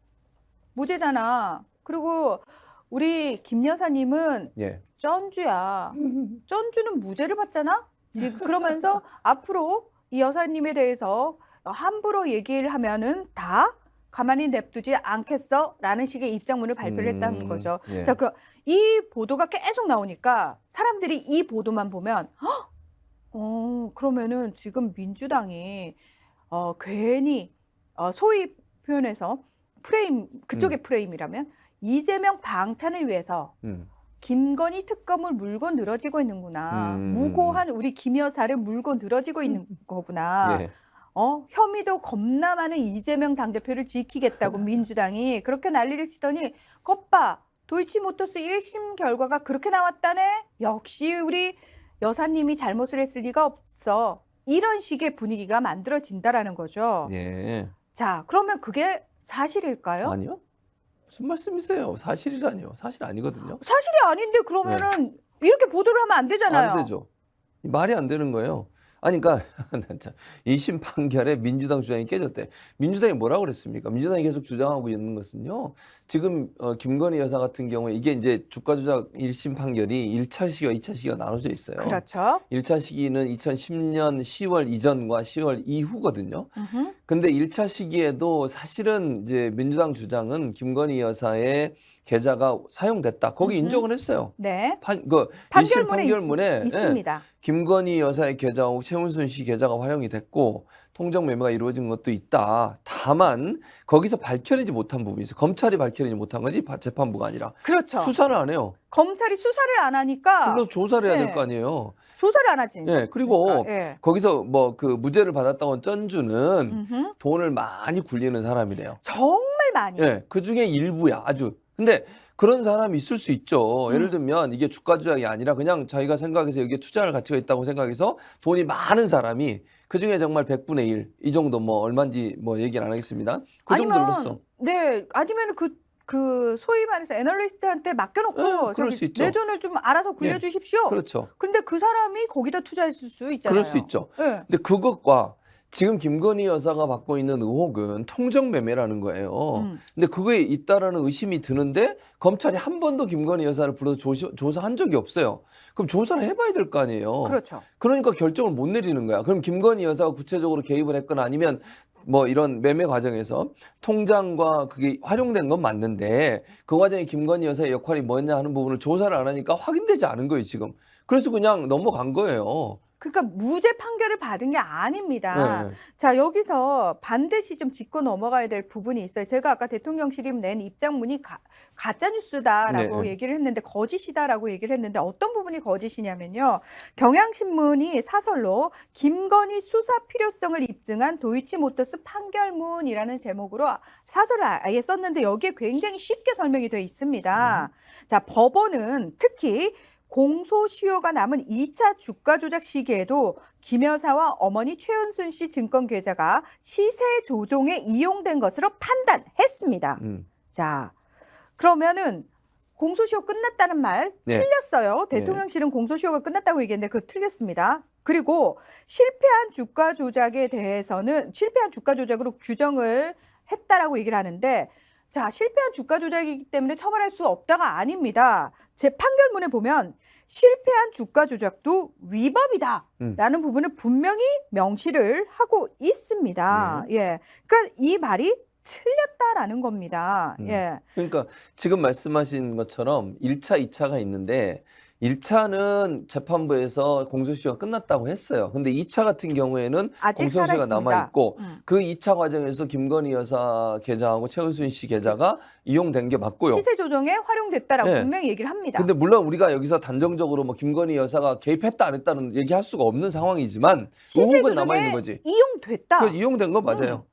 무죄잖아. 그리고 우리 김 여사님은 예. 쩐주야. 쩐주는 무죄를 받잖아. 지금 그러면서 앞으로 이 여사님에 대해서 함부로 얘기를 하면은 다 가만히 냅두지 않겠어라는 식의 입장문을 발표를 했다는 거죠. 예. 자, 이 보도가 계속 나오니까 사람들이 이 보도만 보면 그러면은 지금 민주당이 괜히 소위 표현해서 그쪽의 프레임이라면 이재명 방탄을 위해서 김건희 특검을 물고 늘어지고 있는구나. 무고한 우리 김 여사를 물고 늘어지고 있는 거구나. 예. 혐의도 겁나 많은 이재명 당대표를 지키겠다고 민주당이 그렇게 난리를 치더니 겉봐 도이치모터스 1심 결과가 그렇게 나왔다네. 역시 우리 여사님이 잘못을 했을 리가 없어. 이런 식의 분위기가 만들어진다라는 거죠. 예. 자, 그러면 그게 사실일까요? 아니요. 무슨 말씀이세요? 사실이라니요. 사실 아니거든요. 사실이 아닌데 그러면은 이렇게 보도를 하면 안 되잖아요. 안 되죠. 말이 안 되는 거예요. 아니 그러니까 1심 판결에 민주당 주장이 깨졌대. 민주당이 뭐라고 그랬습니까? 민주당이 계속 주장하고 있는 것은요. 지금 김건희 여사 같은 경우에 이게 이제 주가 조작 1심 판결이 1차 시기와 2차 시기가 나눠져 있어요. 그렇죠. 1차 시기는 2010년 10월 이전과 10월 이후거든요. 음흠. 근데 1차 시기에도 사실은 이제 민주당 주장은 김건희 여사의 계좌가 사용됐다. 거기 음흠. 인정을 했어요. 네. 그 1심 판결문에 판결문에 있습니다. 김건희 여사의 계좌하고 최은순 씨 계좌가 활용이 됐고 통정 매매가 이루어진 것도 있다. 다만 거기서 밝혀내지 못한 부분이 있어요. 검찰이 밝혀내지 못한 거지 재판부가 아니라. 그렇죠. 수사를 안 해요. 검찰이 수사를 안 하니까 불러서 조사를 해야 될 네. 거 아니에요. 조사를 안 하지. 예, 그리고 예. 거기서 뭐 그 무죄를 받았다고 한 쩐주는 음흠. 돈을 많이 굴리는 사람이래요. 정말 많이. 예, 그 중에 일부야, 아주. 근데 그런 사람이 있을 수 있죠. 예를 들면 이게 주가 조작이 아니라 그냥 자기가 생각해서 여기에 투자할 가치가 있다고 생각해서 돈이 많은 사람이 그 중에 정말 100분의 1, 이 정도 뭐 얼마인지 뭐 얘기는 안 하겠습니다. 그 정도로서. 네, 아니면 그 소위 말해서 애널리스트한테 맡겨놓고 예, 그럴 수 있죠. 내 돈을 좀 알아서 굴려주십시오. 그렇죠. 근데 그 사람이 거기다 투자했을 수 있잖아요. 그럴 수 있죠. 예. 근데 그것과 지금 김건희 여사가 받고 있는 의혹은 통정 매매라는 거예요. 근데 그거에 있다라는 의심이 드는데 검찰이 한 번도 김건희 여사를 불러서 조사한 적이 없어요. 그럼 조사를 해봐야 될 거 아니에요. 그렇죠. 그러니까 결정을 못 내리는 거야. 그럼 김건희 여사가 구체적으로 개입을 했거나 아니면 뭐 이런 매매 과정에서 통장과 그게 활용된 건 맞는데 그 과정에 김건희 여사의 역할이 뭐냐 하는 부분을 조사를 안 하니까 확인되지 않은 거예요, 지금. 그래서 그냥 넘어간 거예요. 그러니까 무죄 판결을 받은 게 아닙니다. 네. 자, 여기서 반드시 좀 짚고 넘어가야 될 부분이 있어요. 제가 아까 대통령실이 낸 입장문이 가짜 뉴스다라고 네. 얘기를 했는데 거짓이다라고 얘기를 했는데 어떤 부분이 거짓이냐면요. 경향신문이 사설로 김건희 수사 필요성을 입증한 도이치모터스 판결문이라는 제목으로 사설을 아예 썼는데 여기에 굉장히 쉽게 설명이 되어 있습니다. 자, 법원은 특히 공소시효가 남은 2차 주가 조작 시기에도 김 여사와 어머니 최은순 씨 증권 계좌가 시세 조종에 이용된 것으로 판단했습니다. 자, 그러면은 공소시효 끝났다는 말 네. 틀렸어요. 대통령실은 공소시효가 끝났다고 얘기했는데 그거 틀렸습니다. 그리고 실패한 주가 조작에 대해서는 실패한 주가 조작으로 규정을 했다라고 얘기를 하는데 자, 실패한 주가 조작이기 때문에 처벌할 수 없다가 아닙니다. 제 판결문에 보면 실패한 주가 조작도 위법이다라는 부분을 분명히 명시를 하고 있습니다. 예, 그러니까 이 말이 틀렸다라는 겁니다. 예. 그러니까 지금 말씀하신 것처럼 1차, 2차가 있는데 1차는 재판부에서 공소시효가 끝났다고 했어요. 근데 2차 같은 경우에는 아직 공소시효가 살아있습니다. 남아있고 그 2차 과정에서 김건희 여사 계좌하고 최은순 씨 계좌가 이용된 게 맞고요. 시세 조정에 활용됐다라고 네. 분명히 얘기를 합니다. 근데 물론 우리가 여기서 단정적으로 뭐 김건희 여사가 개입했다 안 했다는 얘기할 수가 없는 상황이지만 시세 의혹은 남아있는 조정에 거지. 이용됐다. 그 이용된 건 맞아요.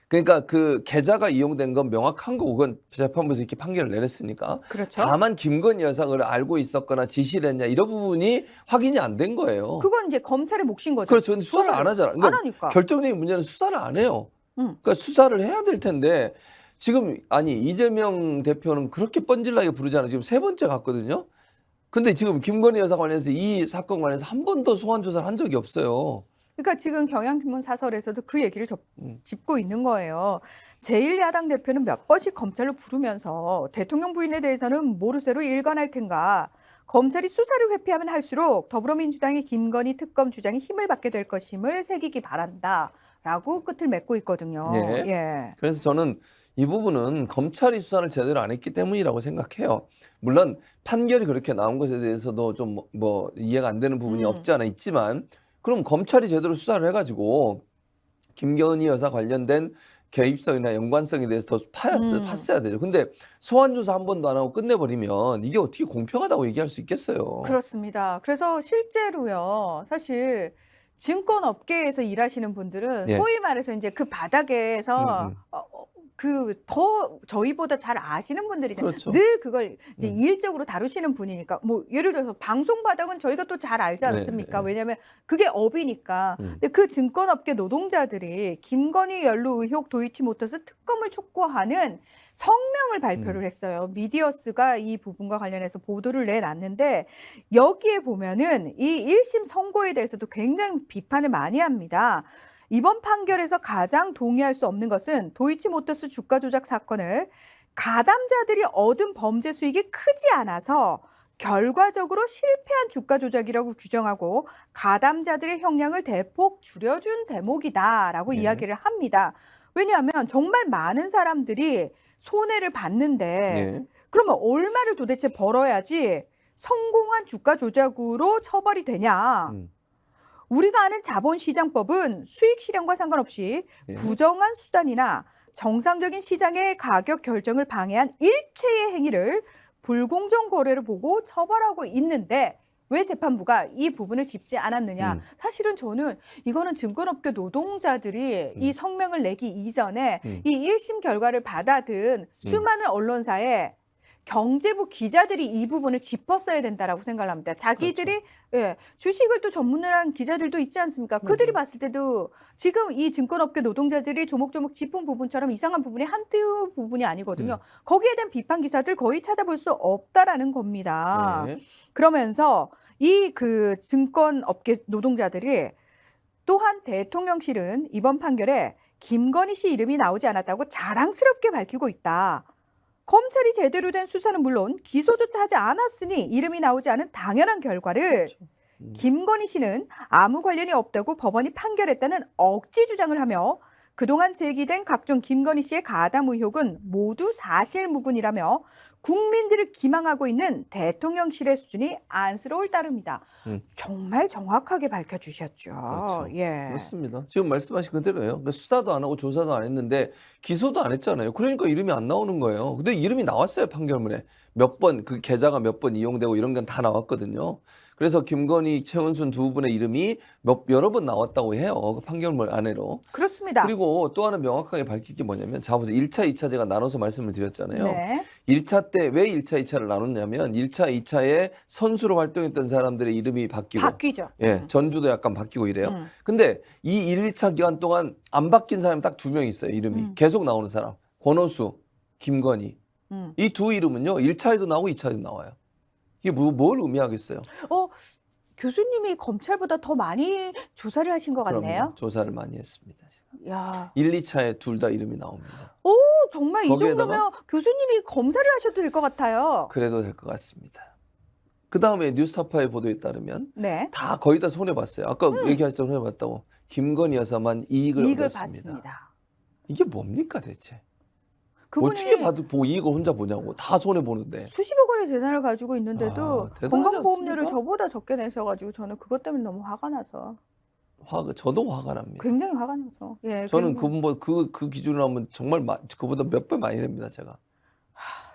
그러니까 그 계좌가 이용된 건 명확한 거고 그건 재판부에서 이렇게 판결을 내렸으니까. 그렇죠. 다만 김건희 여사가 그걸 알고 있었거나 지시를 했냐 이런 부분이 확인이 안 된 거예요. 그건 이제 검찰의 몫인 거죠. 그렇죠. 근데 수사를 안 하잖아. 안 하니까. 결정적인 문제는 수사를 안 해요. 그러니까 수사를 해야 될 텐데 지금 아니 이재명 대표는 그렇게 뻔질나게 부르잖아요. 지금 3번째 갔거든요. 근데 지금 김건희 여사 관련해서 이 사건 관련해서 한 번도 소환 조사를 한 적이 없어요. 그러니까 지금 경향신문 사설에서도 그 얘기를 짚고 있는 거예요. 제1야당 대표는 몇 번씩 검찰로 부르면서 대통령 부인에 대해서는 모르쇠로 일관할 텐가. 검찰이 수사를 회피하면 할수록 더불어민주당의 김건희 특검 주장이 힘을 받게 될 것임을 새기기 바란다라고 끝을 맺고 있거든요. 네. 예. 그래서 저는 이 부분은 검찰이 수사를 제대로 안 했기 때문이라고 생각해요. 물론 판결이 그렇게 나온 것에 대해서도 좀 뭐 이해가 안 되는 부분이 없지 않아 있지만 그럼 검찰이 제대로 수사를 해가지고 김건희 여사 관련된 개입성이나 연관성에 대해서 더 팠어야 되죠. 근데 소환 조사 한 번도 안 하고 끝내버리면 이게 어떻게 공평하다고 얘기할 수 있겠어요. 그렇습니다. 그래서 실제로요, 사실 증권 업계에서 일하시는 분들은 예. 소위 말해서 이제 그 바닥에서 더 저희보다 잘 아시는 분들이잖아요. 그렇죠. 늘 그걸 이제 음. 일적으로 다루시는 분이니까 뭐 예를 들어서 방송 바닥은 저희가 또 잘 알지 네, 않습니까? 네. 왜냐하면 그게 업이니까. 근데 그 증권업계 노동자들이 김건희 연루 의혹 도이치모터스 특검을 촉구하는 성명을 발표를 했어요. 미디어스가 이 부분과 관련해서 보도를 내놨는데 여기에 보면은 이 1심 선고에 대해서도 굉장히 비판을 많이 합니다. 이번 판결에서 가장 동의할 수 없는 것은 도이치모터스 주가 조작 사건을 가담자들이 얻은 범죄 수익이 크지 않아서 결과적으로 실패한 주가 조작이라고 규정하고 가담자들의 형량을 대폭 줄여준 대목이다라고 네. 이야기를 합니다. 왜냐하면 정말 많은 사람들이 손해를 봤는데 네. 그러면 얼마를 도대체 벌어야지 성공한 주가 조작으로 처벌이 되냐? 우리가 아는 자본시장법은 수익 실현과 상관없이 네. 부정한 수단이나 정상적인 시장의 가격 결정을 방해한 일체의 행위를 불공정 거래를 보고 처벌하고 있는데 왜 재판부가 이 부분을 짚지 않았느냐? 사실은 저는 이거는 증권업계 노동자들이 이 성명을 내기 이전에 이 1심 결과를 받아든 수많은 언론사에 경제부 기자들이 이 부분을 짚었어야 된다라고 생각을 합니다. 자기들이 예, 주식을 또 전문을 한 기자들도 있지 않습니까? 그들이 봤을 때도 지금 이 증권업계 노동자들이 조목조목 짚은 부분처럼 이상한 부분이 한두 부분이 아니거든요. 거기에 대한 비판 기사들 거의 찾아볼 수 없다라는 겁니다. 네. 그러면서 이 그 증권업계 노동자들이 또한 대통령실은 이번 판결에 김건희 씨 이름이 나오지 않았다고 자랑스럽게 밝히고 있다. 검찰이 제대로 된 수사는 물론 기소조차 하지 않았으니 이름이 나오지 않은 당연한 결과를 김건희 씨는 아무 관련이 없다고 법원이 판결했다는 억지 주장을 하며 그동안 제기된 각종 김건희 씨의 가담 의혹은 모두 사실무근이라며 국민들을 기망하고 있는 대통령실의 수준이 안쓰러울 따름이다. 정말 정확하게 밝혀주셨죠. 그렇죠. 예. 그렇습니다. 지금 말씀하신 그대로예요. 그러니까 수사도 안 하고 조사도 안 했는데 기소도 안 했잖아요. 그러니까 이름이 안 나오는 거예요. 근데 이름이 나왔어요, 판결문에. 몇 번, 그 계좌가 몇 번 이용되고 이런 건 다 나왔거든요. 그래서 김건희, 최은순 두 분의 이름이 여러 번 나왔다고 해요. 그 판결문 안에로. 그렇습니다. 그리고 또 하나 명확하게 밝힐 게 뭐냐면, 자, 보세요. 1차, 2차 제가 나눠서 말씀을 드렸잖아요. 네. 1차 때 왜 1차, 2차를 나눴냐면 1차, 2차에 선수로 활동했던 사람들의 이름이 바뀌고 바뀌죠. 예, 전주도 약간 바뀌고 이래요. 근데 이 1, 2차 기간 동안 안 바뀐 사람이 딱 2명 있어요. 이름이. 계속 나오는 사람. 권오수, 김건희. 이 두 이름은요. 1차에도 나오고 2차에도 나와요. 이게 뭘 의미하겠어요? 교수님이 검찰보다 더 많이 조사를 하신 것 그럼요. 같네요. 조사를 많이 했습니다. 제가. 야, 1, 2차에 둘 다 이름이 나옵니다. 오, 정말 이 거기에다가- 정도면 교수님이 검사를 하셔도 될 것 같아요. 그래도 될 것 같습니다. 그 다음에 뉴스타파의 보도에 따르면 네. 다 거의 다 손해봤어요. 아까 얘기하셨던 손해봤다고. 김건희 여사만 이익을 얻었습니다. 봤습니다. 이게 뭡니까 대체? 그분이 어떻게 봐도 이익을 혼자 보냐고. 다 손해보는데. 수십억 원의 재산을 가지고 있는데도 대단하지 건강보험료를 않습니까? 저보다 적게 내셔가지고 저는 그것 때문에 너무 화가 나서 저도 화가 납니다. 굉장히 화가 나서. 예, 저는 그리고 그 기준으로 하면 정말 그보다 몇 배 많이 냅니다, 제가.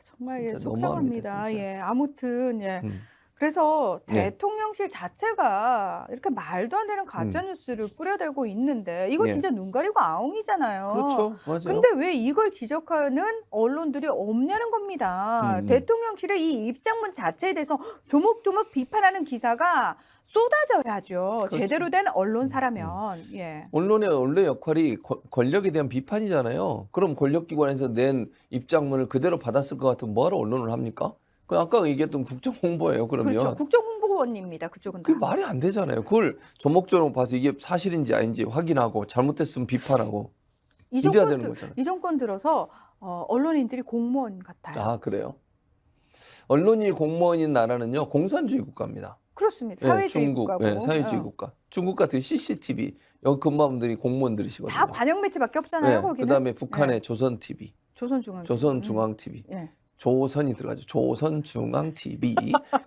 정말 예, 진짜 너무합니다, 속상합니다. 진짜. 예, 아무튼 예. 음. 그래서 네. 대통령실 자체가 이렇게 말도 안 되는 가짜 뉴스를 뿌려대고 있는데 이거 예. 진짜 눈 가리고 아웅이잖아요. 그렇죠. 맞아요. 근데 왜 이걸 지적하는 언론들이 없냐는 겁니다. 대통령실의 이 입장문 자체에 대해서 조목조목 비판하는 기사가 쏟아져야죠. 그렇죠. 제대로 된 언론사라면. 예. 언론의 원래 역할이 권력에 대한 비판이잖아요. 그럼 권력기관에서 낸 입장문을 그대로 받았을 것 같으면 뭐하러 언론을 합니까? 그 아까 얘기했던 국정 홍보예요. 그러면 그렇죠. 국정홍보원입니다. 그쪽은 그게 다. 말이 안 되잖아요. 그걸 조목조목 봐서 이게 사실인지 아닌지 확인하고 잘못됐으면 비판하고 이 이래야 정권 되는 거잖아요. 이 정권 들어서 언론인들이 공무원 같아요. 아, 그래요? 언론이 공무원인 나라는요, 공산주의 국가입니다. 그렇습니다. 예, 사회주의 중국, 국가고. 예, 사회주의 국가. 중국 같은 CCTV 여기 근무하는 분들이 공무원들이시거든요. 다 관영 매체밖에 없잖아요. 예, 거기는. 그다음에 북한의 예. 조선TV, 조선중앙. 조선중앙TV, 예. 조선이 들어가죠. 조선중앙TV.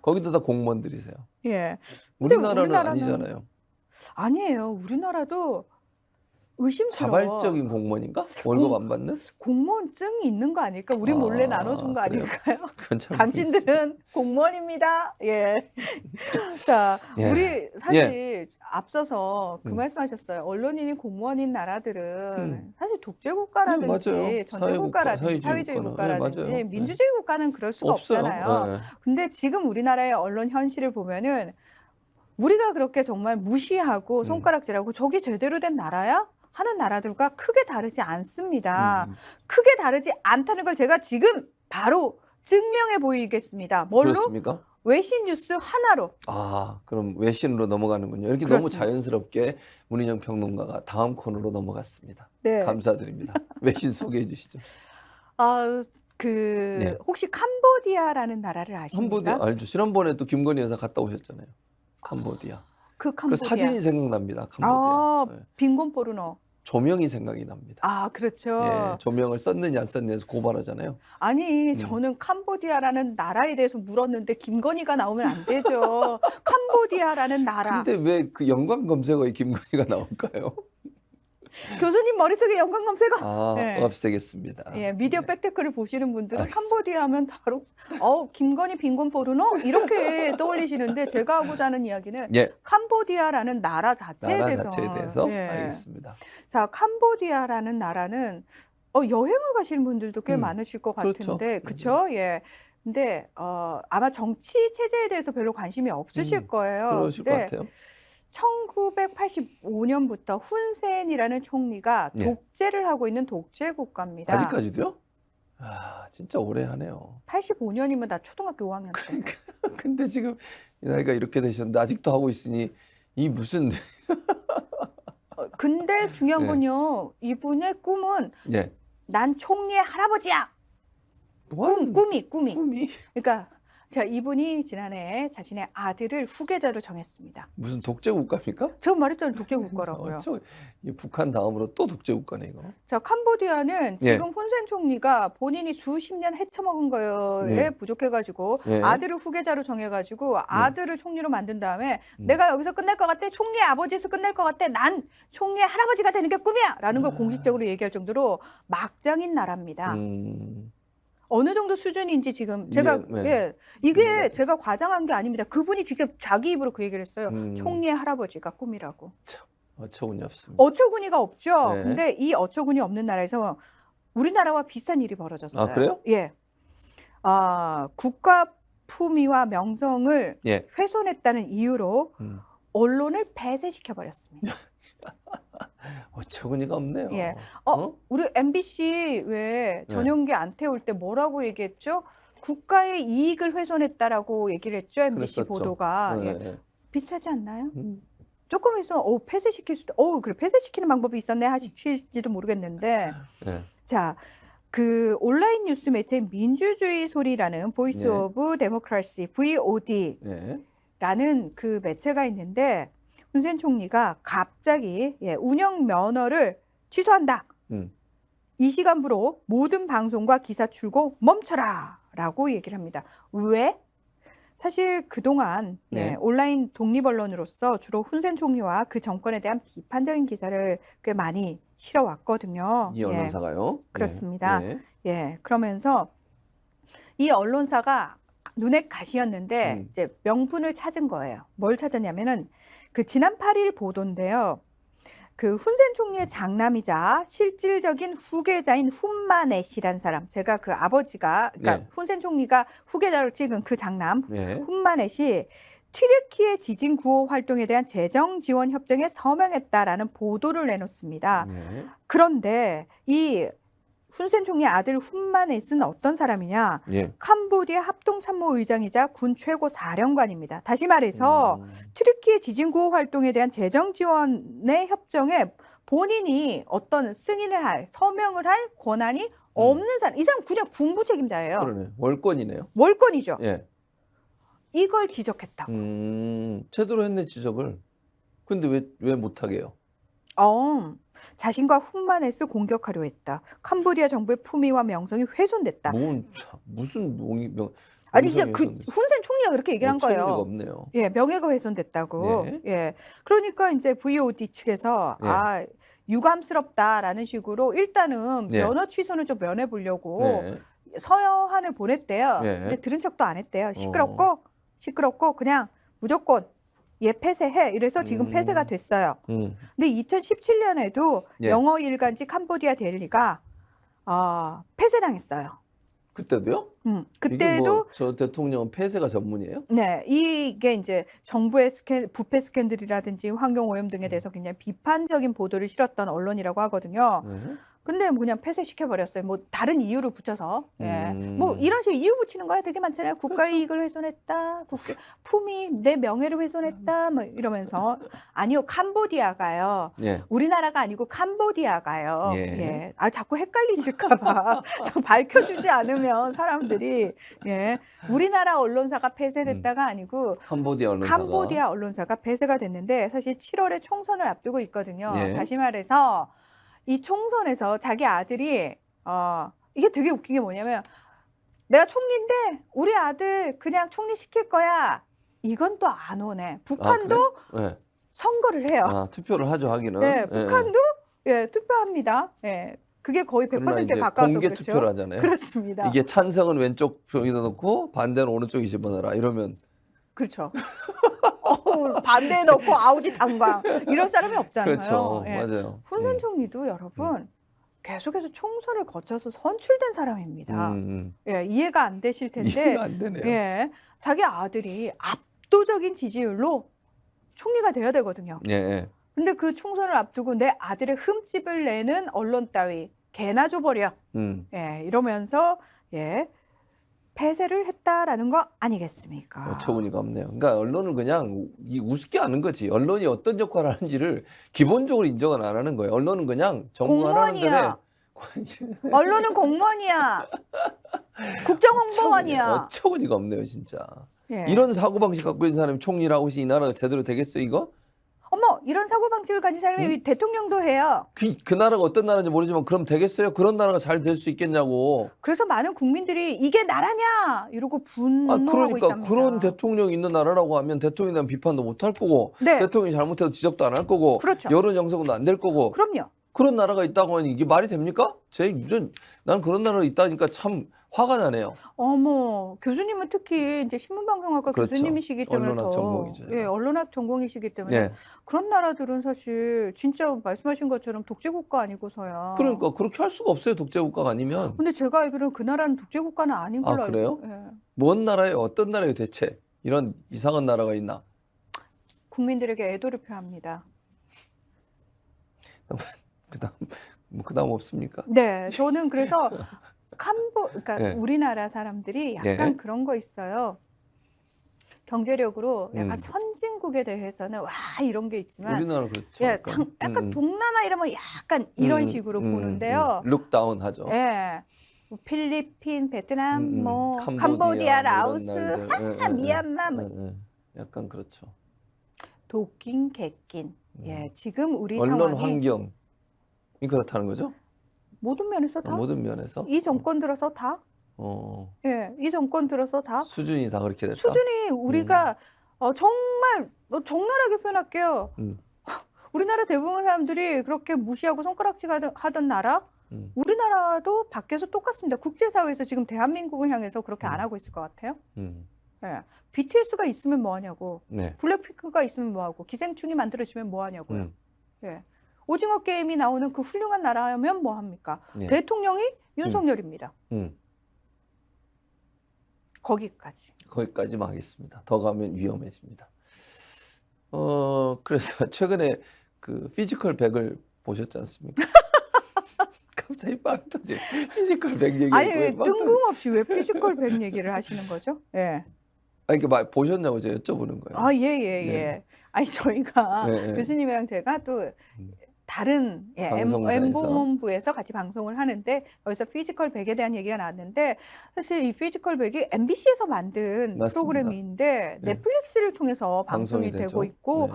거기도 다 공무원들이세요. 예. 근데 우리나라는 우리나라는- 아니잖아요. 아니에요. 우리나라도 의심스러워. 자발적인 공무원인가? 월급 안 받는? 공무원증이 있는 거 아닐까? 우리 몰래 아, 나눠준 거 그래요? 아닐까요? 그건 잘 모르겠습니다. 당신들은 공무원입니다. 예. 자, 예. 우리 사실 앞서서 그 음. 말씀하셨어요. 언론인이 공무원인 나라들은 음. 사실 독재 국가라든지 맞아요. 전제 국가라든지 사회주의 국가는. 국가라든지 맞아요. 민주주의 국가는 그럴 수가 없어요. 없잖아요. 예. 근데 지금 우리나라의 언론 현실을 보면은 우리가 그렇게 정말 무시하고 손가락질하고 저게 제대로 된 나라야? 하는 나라들과 크게 다르지 않습니다. 크게 다르지 않다는 걸 제가 지금 바로 증명해 보이겠습니다. 뭘로? 그렇습니까? 외신 뉴스 하나로. 아, 그럼 외신으로 넘어가는군요. 이렇게 너무 그렇습니다. 자연스럽게 문희정 평론가가 다음 코너로 넘어갔습니다. 네. 감사드립니다. 외신 소개해 주시죠. 아, 네. 혹시 캄보디아라는 나라를 아십니까? 캄보디아 알죠. 지난번에 또 김건희 여사 갔다 오셨잖아요. 캄보디아. 그 그 캄보디아. 사진이 생각납니다. 캄보디아. 아, 네. 빈곤 포르노. 조명이 생각이 납니다. 아, 그렇죠. 예, 조명을 썼느냐 안 썼느냐에서 고발하잖아요. 아니, 저는 캄보디아라는 나라에 대해서 물었는데 김건희가 나오면 안 되죠. 캄보디아라는 나라. 근데 왜 그 연관 검색어에 김건희가 나올까요? 교수님 머릿속에 연관 검색어. 아, 네. 없애겠습니다. 예, 미디어 네. 백테크를 보시는 분들은 알겠습니다. 캄보디아 하면 바로 김건희 빈곤 포르노 이렇게 떠올리시는데 제가 하고자 하는 이야기는 예, 캄보디아라는 나라 자체에 나라 대해서. 자체에 대해서 예. 알겠습니다. 자, 캄보디아라는 나라는 여행을 가시는 분들도 꽤 많으실 것 그렇죠. 같은데, 그쵸? 예. 근데 아마 정치 체제에 대해서 별로 관심이 없으실 거예요. 그러실 것 근데 같아요. 1985년부터 훈센이라는 총리가 예. 독재를 하고 있는 독재 국가입니다. 아직까지도요? 아, 진짜 오래 하네요. 85년이면 나 초등학교 5학년 때. 근데 지금 이 나이가 이렇게 되셨는데 아직도 하고 있으니 이 무슨 근데 중요한 예. 건요, 이분의 꿈은 예, 난 총리의 할아버지야. 꿈이. 꿈이 그러니까 자, 이분이 지난해 자신의 아들을 후계자로 정했습니다. 무슨 독재 국가입니까? 제가 말했잖아요, 독재 국가라고요. 이 북한 다음으로 또 독재 국가네 이거. 자, 캄보디아는 예. 지금 훈센 총리가 본인이 수십 년 헤쳐먹은 거에 예. 부족해가지고 예. 아들을 후계자로 정해가지고 아들을 총리로 만든 다음에 음. 내가 여기서 끝낼 것 같아, 총리의 아버지에서 끝낼 것 같아, 난 총리의 할아버지가 되는 게 꿈이야 라는 걸 공식적으로 얘기할 정도로 막장인 나라입니다. 어느 정도 수준인지 지금 제가 이게 제가 과장한 게 아닙니다. 그분이 직접 자기 입으로 그 얘기를 했어요. 총리의 할아버지가 꿈이라고. 어처구니 없습니다. 어처구니가 없죠. 네. 근데 이 어처구니 없는 나라에서 우리나라와 비슷한 일이 벌어졌어요. 아, 그래요? 예. 국가 품위와 명성을 예. 훼손했다는 이유로 언론을 폐쇄시켜 버렸습니다. 어처구니가 없네요. 예. 어? 우리 MBC 왜 네. 전용기 안 태울 때 뭐라고 얘기했죠? 국가의 이익을 훼손했다라고 얘기를 했죠. MBC 그랬었죠. 보도가. 네. 예. 비슷하지 않나요? 음. 조금 있으면 폐쇄시킬 수도 그래 폐쇄시키는 방법이 있었네 하실지도 모르겠는데. 네. 자, 그 온라인 뉴스 매체인 민주주의 소리라는 보이스 네. 오브 데모크라시 VOD라는 네. 그 매체가 있는데 훈센 총리가 갑자기 운영 면허를 취소한다. 이 시간부로 모든 방송과 기사 출고 멈춰라라고 얘기를 합니다. 왜? 사실 그동안 온라인 독립 언론으로서 주로 훈센 총리와 그 정권에 대한 비판적인 기사를 꽤 많이 실어왔거든요. 이 언론사가요? 그렇습니다. 네. 예, 그러면서 이 언론사가 눈에 가시였는데 이제 명분을 찾은 거예요. 뭘 찾았냐면은 그 지난 8일 보도인데요. 그 훈센 총리의 장남이자 실질적인 후계자인 훈마네 씨란 사람, 제가 그 아버지가 그러니까 훈센 총리가 후계자로 찍은 그 장남 훈마네 씨 튀르키예 지진 구호 활동에 대한 재정 지원 협정에 서명했다라는 보도를 내놓습니다. 그런데 이 훈센 총리의 아들 훈마넷은 어떤 사람이냐? 캄보디아 합동참모의장이자 군 최고 사령관입니다. 다시 말해서 튀르키예 지진 구호 활동에 대한 재정 지원의 협정에 본인이 어떤 승인을 할, 서명을 할 권한이 없는 사람. 이 사람 그냥 군부 책임자예요. 그러네. 월권이네요. 월권이죠. 예. 이걸 지적했다고. 제대로 했네 지적을. 근데 왜 못하게요? 자신과 훈마넷을 공격하려 했다. 캄보디아 정부의 품위와 명성이 훼손됐다. 무슨 아니 이게 그 훈센 총리가 그렇게 얘기를 한 거예요. 없네요. 예, 명예가 훼손됐다고. 예. 그러니까 이제 VOD 측에서 유감스럽다라는 식으로 일단은 예. 면허 취소는 좀 면해 보려고 네. 서한을 보냈대요. 예. 근데 들은 척도 안 했대요. 시끄럽고 그냥 무조건 얘 폐쇄해. 이래서 지금 폐쇄가 됐어요. 근데 2017년에도 예. 영어 일간지 캄보디아 델리가 폐쇄당했어요. 그때도요? 이게 그때도 뭐 저 대통령은 폐쇄가 전문이에요? 네, 이게 이제 정부의 부패 스캔들이라든지 환경 오염 등에 대해서 굉장히 비판적인 보도를 실었던 언론이라고 하거든요. 근데 뭐 그냥 폐쇄시켜 버렸어요. 뭐 다른 이유를 붙여서. 예. 뭐 이런 식으로 이유 붙이는 거야 되게 많잖아요. 국가의 그렇죠. 이익을 훼손했다. 품위 내 명예를 훼손했다. 뭐 이러면서 아니요. 캄보디아가요. 예. 우리나라가 아니고 캄보디아가요. 예. 예. 자꾸 헷갈리실까 봐. 자꾸 밝혀주지 않으면 사람들이 예. 우리나라 언론사가 폐쇄됐다가 아니고 캄보디아 언론사가. 캄보디아 언론사가 폐쇄가 됐는데 사실 7월에 총선을 앞두고 있거든요. 예. 다시 말해서 이 총선에서 자기 아들이 이게 되게 웃긴 게 뭐냐면 내가 총리인데 우리 아들 그냥 총리 시킬 거야. 이건 또 안 오네. 북한도 예. 선거를 해요. 투표를 하죠, 하기는. 네, 예. 북한도 투표합니다. 예. 그게 거의 그러나 100%에 이제 가까워서 공개 그렇죠. 투표를 하잖아요. 그렇습니다. 이게 찬성은 왼쪽 표에다 놓고 반대는 오른쪽에 집어넣어라. 이러면 그렇죠. 반대에 넣고 아우지 당방 이럴 사람이 없잖아요. 그렇죠. 예. 맞아요. 훈 총리도 여러분 계속해서 총선을 거쳐서 선출된 사람입니다. 예, 이해가 안 되실 텐데 이해가 안 되네요. 예, 자기 아들이 압도적인 지지율로 총리가 돼야 되거든요. 예. 근데 그 총선을 앞두고 내 아들의 흠집을 내는 언론 따위 개나 줘버려. 예, 이러면서 예, 폐쇄를 했다라는 거 아니겠습니까? 어처구니가 없네요. 그러니까 언론은 그냥 우습게 하는 거지. 언론이 어떤 역할을 하는지를 기본적으로 인정은 안 하는 거예요. 언론은 그냥 정부하는 데는 공무원이야. 언론은 공무원이야. 국정홍보원이야. 어처구니가 없네요, 진짜. 예. 이런 사고방식 갖고 있는 사람이 총리라고 해서 이 나라가 제대로 되겠어, 이거? 어머, 이런 사고방식을 가진 사람이 대통령도 해요. 그 나라가 어떤 나라인지 모르지만 그럼 되겠어요? 그런 나라가 잘 될 수 있겠냐고. 그래서 많은 국민들이 이게 나라냐 이러고 분노하고 그러니까 있답니다. 그런 대통령이 있는 나라라고 하면 대통령에 대한 비판도 못 할 거고 네. 대통령이 잘못해도 지적도 안 할 거고 그렇죠. 여론 형성도 안 될 거고 그럼요. 그런 나라가 있다고 하니 이게 말이 됩니까? 난 그런 나라가 있다니까 참 화가 나네요. 어머, 교수님은 특히 이제 신문방송학과 그렇죠. 교수님이시기 때문에 언론학 전공이죠. 예, 언론학 전공이시기 때문에 예. 그런 나라들은 사실 진짜 말씀하신 것처럼 독재국가 아니고서야. 그러니까 그렇게 할 수가 없어요. 독재국가가 아니면. 근데 제가 알기로는 그 나라는 독재국가는 아닌 걸로 알고. 그래요? 예. 뭔 나라예요? 어떤 나라예요 대체? 이런 이상한 나라가 있나? 국민들에게 애도를 표합니다. 그다음 없습니까? 네, 저는 그래서 그러니까 예. 우리나라 사람들이 약간 예. 그런 거 있어요. 경제력으로 약간 음. 선진국에 대해서는 와 이런 게 있지만 우리나라 그렇죠. 예, 약간 동남아 이러면 약간 이런 식으로 보는데요. 룩다운 하죠. 예. 뭐 필리핀, 베트남, 뭐 캄보디아, 캄보디아, 이런 라오스, 나라들. 미얀마 뭐 약간 그렇죠. 도낀 객낀. 예, 지금 우리 언론 상황이 환경이 그렇다는 거죠? 모든 면에서 다 모든 면에서 이 정권 들어서 다 예, 이 정권 들어서 다 수준이 다 그렇게 됐다. 수준이 우리가 정말 적나라하게 표현할게요. 우리나라 대부분 사람들이 그렇게 무시하고 손가락질 하던 나라, 우리나라도 밖에서 똑같습니다. 국제사회에서 지금 대한민국을 향해서 그렇게 안 하고 있을 것 같아요. 예. BTS가 있으면 뭐 하냐고, 네. 블랙핑크가 있으면 뭐 하고, 기생충이 만들어지면 뭐 하냐고요. 예. 오징어 게임이 나오는 그 훌륭한 나라면 뭐 합니까? 예. 대통령이 윤석열입니다. 거기까지만 하겠습니다. 더 가면 위험해집니다. 그래서 최근에 그 피지컬 100을 보셨지 않습니까? 갑자기 빵 터지. 피지컬 100 얘기. 아니 왜 뜬금없이 왜 피지컬 100 얘기를 하시는 거죠? 예. 아니 이렇게 보셨냐고 제가 여쭤보는 거예요. 예. 네. 아니 저희가 네. 교수님이랑 제가 또 다른 방송사에서. M본부에서 같이 방송을 하는데 여기서 피지컬 100에 대한 얘기가 나왔는데 사실 이 피지컬 100이 MBC에서 만든 맞습니다. 프로그램인데 네. 넷플릭스를 통해서 방송이 되죠. 되고 있고 네.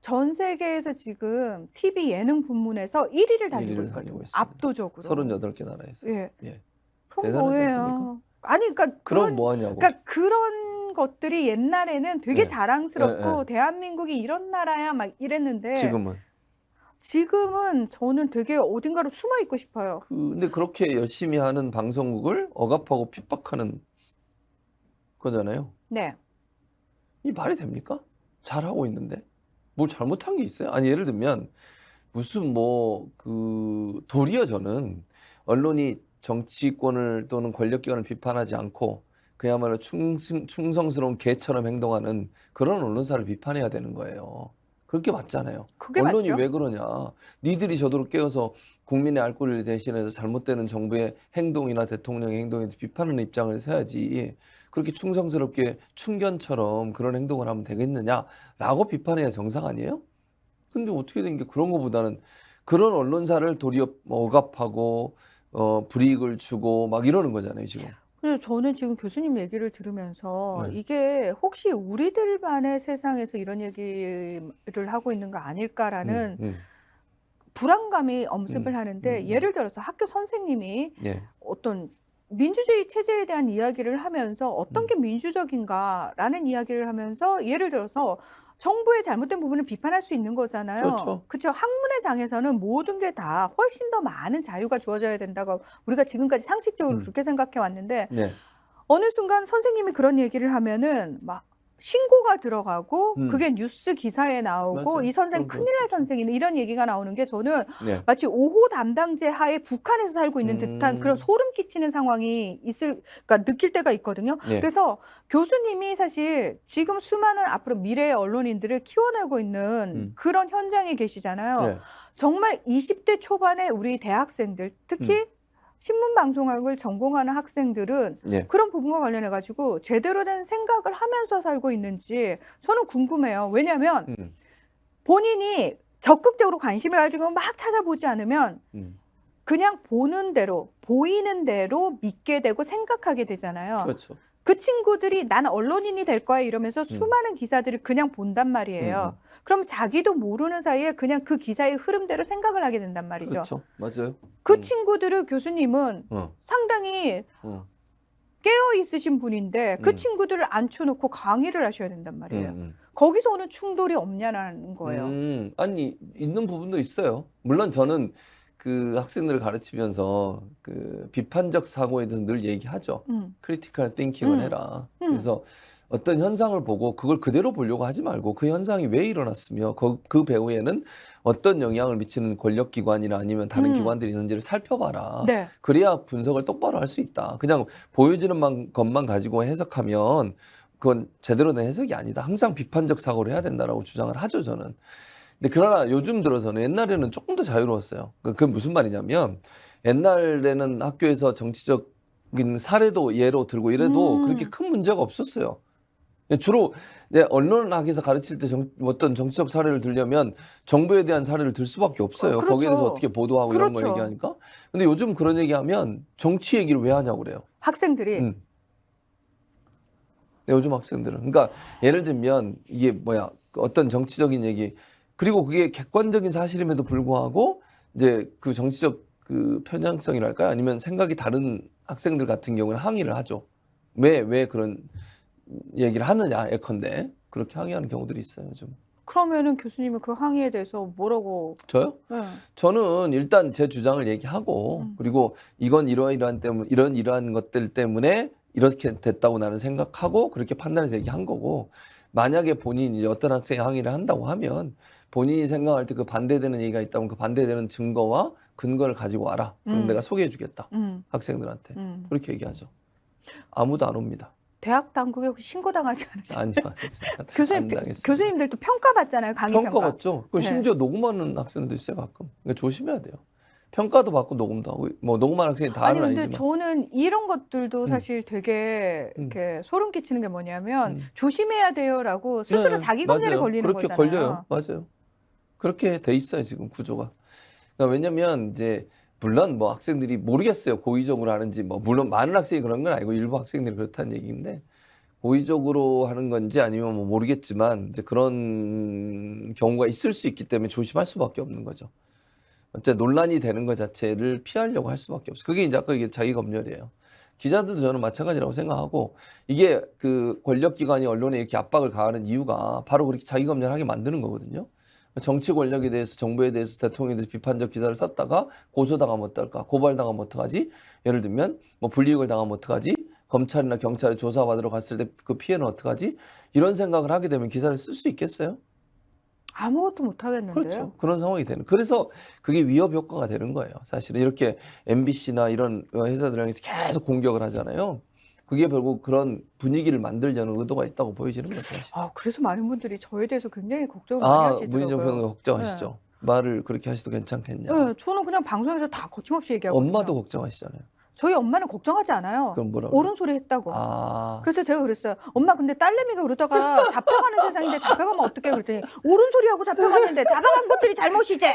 전 세계에서 지금 TV 예능 부문에서 1위를 달리고 1위를 있거든요. 달리고 있습니다. 압도적으로. 38개 나라에서. 예. 예. 그럼 대단하지 뭐예요? 않습니까? 아니 그러니까 그럼 뭐 하냐고. 그러니까 그런 것들이 옛날에는 되게 네. 자랑스럽고 네. 대한민국이 이런 나라야 막 이랬는데 지금은 지금은 저는 되게 어딘가로 숨어 있고 싶어요. 근데 그렇게 열심히 하는 방송국을 억압하고 핍박하는 거잖아요. 네. 이 말이 됩니까? 잘하고 있는데. 뭘 잘못한 게 있어요? 아니 예를 들면 무슨 도리어 저는 언론이 정치권을 또는 권력기관을 비판하지 않고 그야말로 충성스러운 개처럼 행동하는 그런 언론사를 비판해야 되는 거예요. 그렇게 맞잖아요. 그게 언론이 맞죠? 왜 그러냐. 니들이 저도록 깨어서 국민의 알 권리를 대신해서 잘못되는 정부의 행동이나 대통령의 행동에 대해서 비판하는 입장을 서야지. 그렇게 충성스럽게 충견처럼 그런 행동을 하면 되겠느냐라고 비판해야 정상 아니에요? 근데 어떻게 된 게 그런 거보다는 그런 언론사를 도리어 억압하고 불이익을 주고 막 이러는 거잖아요, 지금. 그래서 저는 지금 교수님 얘기를 들으면서 네. 이게 혹시 우리들만의 세상에서 이런 얘기를 하고 있는 거 아닐까라는 불안감이 엄습을 하는데 예를 들어서 학교 선생님이 예. 어떤 민주주의 체제에 대한 이야기를 하면서 어떤 게 민주적인가라는 이야기를 하면서 예를 들어서 정부의 잘못된 부분을 비판할 수 있는 거잖아요. 그렇죠. 그쵸? 학문의 장에서는 모든 게 다 훨씬 더 많은 자유가 주어져야 된다고 우리가 지금까지 상식적으로 그렇게 생각해 왔는데 네. 어느 순간 선생님이 그런 얘기를 하면은 막 신고가 들어가고 그게 뉴스 기사에 나오고 맞아요. 이 선생 그런 거 큰일 날 그렇죠. 선생이네 이런 얘기가 나오는 게 저는 네. 마치 5호 담당제 하에 북한에서 살고 있는 듯한 그런 소름 끼치는 상황이 그러니까 느낄 때가 있거든요. 예. 그래서 교수님이 사실 지금 수많은 앞으로 미래의 언론인들을 키워내고 있는 그런 현장에 계시잖아요. 네. 정말 20대 초반에 우리 대학생들 특히 신문방송학을 전공하는 학생들은 예. 그런 부분과 관련해 가지고 제대로 된 생각을 하면서 살고 있는지 저는 궁금해요. 왜냐하면 본인이 적극적으로 관심을 가지고 막 찾아보지 않으면 그냥 보는 대로 보이는 대로 믿게 되고 생각하게 되잖아요. 그렇죠. 그 친구들이 나는 언론인이 될 거야 이러면서 수많은 기사들을 그냥 본단 말이에요. 그럼 자기도 모르는 사이에 그냥 그 기사의 흐름대로 생각을 하게 된단 말이죠. 그렇죠. 맞아요. 그 친구들을 교수님은 어. 상당히 어. 깨어 있으신 분인데 그 친구들을 앉혀놓고 강의를 하셔야 된단 말이에요. 음. 거기서 오는 충돌이 없냐는 거예요. 아니 있는 부분도 있어요. 물론 저는 그 학생들을 가르치면서 그 비판적 사고에 대해서 늘 얘기하죠. 크리티컬 띵킹을 해라. 그래서 어떤 현상을 보고 그걸 그대로 보려고 하지 말고 그 현상이 왜 일어났으며 그 배후에는 어떤 영향을 미치는 권력기관이나 아니면 다른 기관들이 있는지를 살펴봐라. 네. 그래야 분석을 똑바로 할 수 있다. 그냥 보여주는 것만 가지고 해석하면 그건 제대로 된 해석이 아니다. 항상 비판적 사고를 해야 된다라고 주장을 하죠, 저는. 근데 그러나 요즘 들어서는 옛날에는 조금 더 자유로웠어요. 그게 무슨 말이냐면 옛날에는 학교에서 정치적인 사례도 예로 들고 이래도 그렇게 큰 문제가 없었어요. 주로 언론학에서 가르칠 때 어떤 정치적 사례를 들려면 정부에 대한 사례를 들 수밖에 없어요. 그렇죠. 거기에 대해서 어떻게 보도하고 이런 걸 그렇죠. 얘기하니까. 근데 요즘 그런 얘기하면 정치 얘기를 왜 하냐고 그래요. 학생들이 요즘 학생들은. 그러니까 예를 들면 이게 어떤 정치적인 얘기 그리고 그게 객관적인 사실임에도 불구하고 이제 그 정치적 그 편향성이랄까요? 아니면 생각이 다른 학생들 같은 경우는 항의를 하죠. 왜 그런 얘기를 하느냐 예컨대 그렇게 항의하는 경우들이 있어요 요즘. 그러면은 교수님은 그 항의에 대해서 뭐라고? 저요? 네. 저는 일단 제 주장을 얘기하고 그리고 이건 이러이러한 것들 때문에 이렇게 됐다고 나는 생각하고 그렇게 판단해서 얘기한 거고 만약에 본인이 이제 어떤 학생이 항의를 한다고 하면 본인이 생각할 때 그 반대되는 얘기가 있다면 그 반대되는 증거와 근거를 가지고 와라. 그럼 내가 소개해 주겠다. 학생들한테. 그렇게 얘기하죠. 아무도 안 옵니다. 대학 당국에 혹시 신고당하지 않으세요? 아니요. 교수님, 안 당했습니다. 교수님들도 평가받잖아요. 강의 평가. 평가받죠. 그 네. 심지어 녹음하는 학생들도 있어요 가끔. 그러니까 조심해야 돼요. 평가도 받고 녹음도 하고 뭐 녹음하는 학생이 다는 근데 아니지만. 저는 이런 것들도 사실 되게 이렇게 소름 끼치는 게 뭐냐면 조심해야 돼요라고 스스로 네, 자기 검열에 맞아요. 걸리는 그렇게 거잖아요. 걸려요. 맞아요. 그렇게 돼 있어요 지금 구조가. 그러니까 왜냐면 이제 물론 뭐 학생들이 모르겠어요 고의적으로 하는지 뭐 물론 많은 학생이 그런 건 아니고 일부 학생들이 그렇다는 얘기인데 고의적으로 하는 건지 아니면 뭐 모르겠지만 이제 그런 경우가 있을 수 있기 때문에 조심할 수밖에 없는 거죠. 어째 논란이 되는 것 자체를 피하려고 할 수밖에 없어요. 그게 이제 아까 이게 자기 검열이에요. 기자들도 저는 마찬가지라고 생각하고 이게 그 권력기관이 언론에 이렇게 압박을 가하는 이유가 바로 그렇게 자기 검열하게 만드는 거거든요. 정치 권력에 대해서 정부에 대해서 대통령에 대해서 비판적 기사를 썼다가 고소당하면 어떨까? 고발당하면 어떡하지? 예를 들면 뭐 불이익을 당하면 어떡하지? 검찰이나 경찰에 조사받으러 갔을 때 그 피해는 어떡하지? 이런 생각을 하게 되면 기사를 쓸 수 있겠어요? 아무것도 못 하겠는데요. 그렇죠. 그런 상황이 되는. 그래서 그게 위협 효과가 되는 거예요. 사실은 이렇게 MBC나 이런 회사들 향해서 계속 공격을 하잖아요. 그게 결국 그런 분위기를 만들려는 의도가 있다고 보여지는 거죠. 사실. 아, 그래서 많은 분들이 저에 대해서 굉장히 걱정을 많이 문희정 하시더라고요. 평론가 걱정하시죠? 말을 그렇게 하셔도 괜찮겠냐? 네, 저는 그냥 방송에서 다 거침없이 얘기하거든요. 엄마도 걱정하시잖아요. 저희 엄마는 걱정하지 않아요. 그럼 뭐라고? 옳은 소리 했다고. 아, 그래서 제가 그랬어요. 엄마, 근데 딸내미가 그러다가 잡혀가는 세상인데 잡혀가면 어떡해? 그랬더니 옳은 소리하고 잡혀갔는데 잡아간 것들이 잘못이지.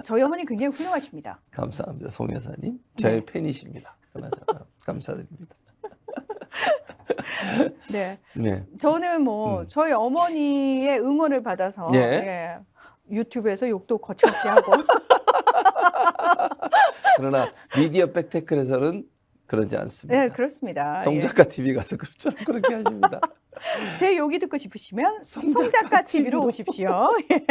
저희 어머니 굉장히 훌륭하십니다. 감사합니다. 송 여사님. 저의 팬이십니다. 그나저나 감사드립니다. 네. 네. 저는 뭐 저희 어머니의 응원을 받아서 예. 예, 유튜브에서 욕도 거침없이 하고 그러나 미디어 백테클에서는 그러지 않습니다. 네, 그렇습니다. 송작가 TV 가서 그렇죠. 그렇게 하십니다. 제 욕이 듣고 싶으시면 송작가 송작가 TV로 TV로. 오십시오. 예.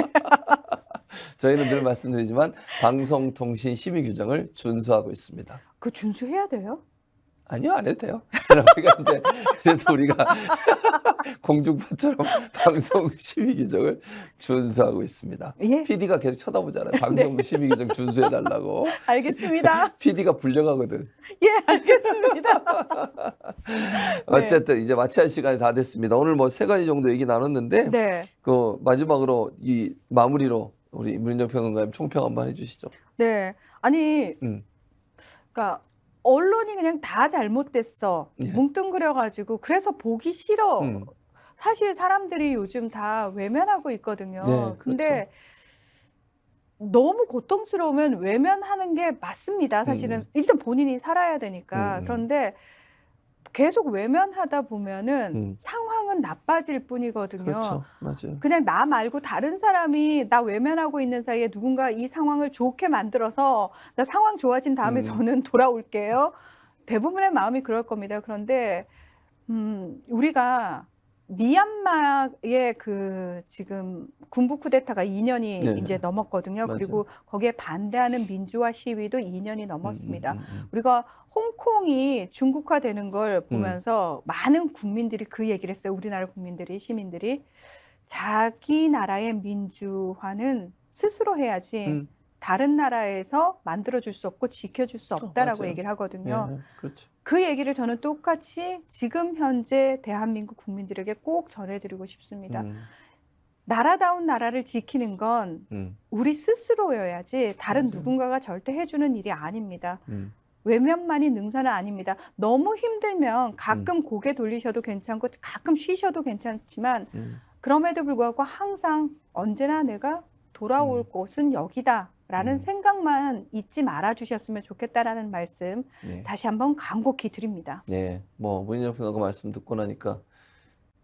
저희는 늘 말씀드리지만 방송통신 심의 규정을 준수하고 있습니다. 그 준수해야 돼요? 아니요, 안 해도 돼요. 우리가 이제 그래도 우리가 공중파처럼 방송 심의 규정을 준수하고 있습니다. 예. PD가 계속 쳐다보잖아요. 방송 심의 규정 준수해 달라고. 알겠습니다. PD가 불려가거든. 예, 알겠습니다. 어쨌든 이제 마쳐야 할 시간이 다 됐습니다. 오늘 뭐 3가지 정도 얘기 나눴는데 네. 그 마지막으로 이 마무리로 우리 문희정 평론가님 총평 한번 해주시죠. 네. 아니, 그러니까 언론이 그냥 다 잘못됐어. 예. 뭉뚱그려가지고 그래서 보기 싫어. 음. 사실 사람들이 요즘 다 외면하고 있거든요. 네, 그렇죠. 근데 너무 고통스러우면 외면하는 게 맞습니다. 사실은 일단 본인이 살아야 되니까. 그런데 계속 외면하다 보면은 상황은 나빠질 뿐이거든요. 그렇죠, 맞아요. 그냥 나 말고 다른 사람이 나 외면하고 있는 사이에 누군가 이 상황을 좋게 만들어서 나 상황 좋아진 다음에 저는 돌아올게요. 대부분의 마음이 그럴 겁니다. 그런데 우리가 미얀마의 그 지금 군부 쿠데타가 2년이 네. 이제 넘었거든요. 맞아요. 그리고 거기에 반대하는 민주화 시위도 2년이 넘었습니다. 우리가 홍콩이 중국화되는 걸 보면서 많은 국민들이 그 얘기를 했어요. 우리나라 국민들이, 시민들이. 자기 나라의 민주화는 스스로 해야지 다른 나라에서 만들어줄 수 없고 지켜줄 수 없다라고 맞아요. 얘기를 하거든요. 네, 그렇죠. 그 얘기를 저는 똑같이 지금 현재 대한민국 국민들에게 꼭 전해드리고 싶습니다. 나라다운 나라를 지키는 건 우리 스스로여야지 다른 맞아요. 누군가가 절대 해주는 일이 아닙니다. 외면만이 능사는 아닙니다. 너무 힘들면 가끔 고개 돌리셔도 괜찮고 가끔 쉬셔도 괜찮지만 그럼에도 불구하고 항상 언제나 내가 돌아올 곳은 여기다라는 생각만 잊지 말아주셨으면 좋겠다라는 말씀 네. 다시 한번 간곡히 드립니다. 네, 뭐 문희정 평론가 말씀 듣고 나니까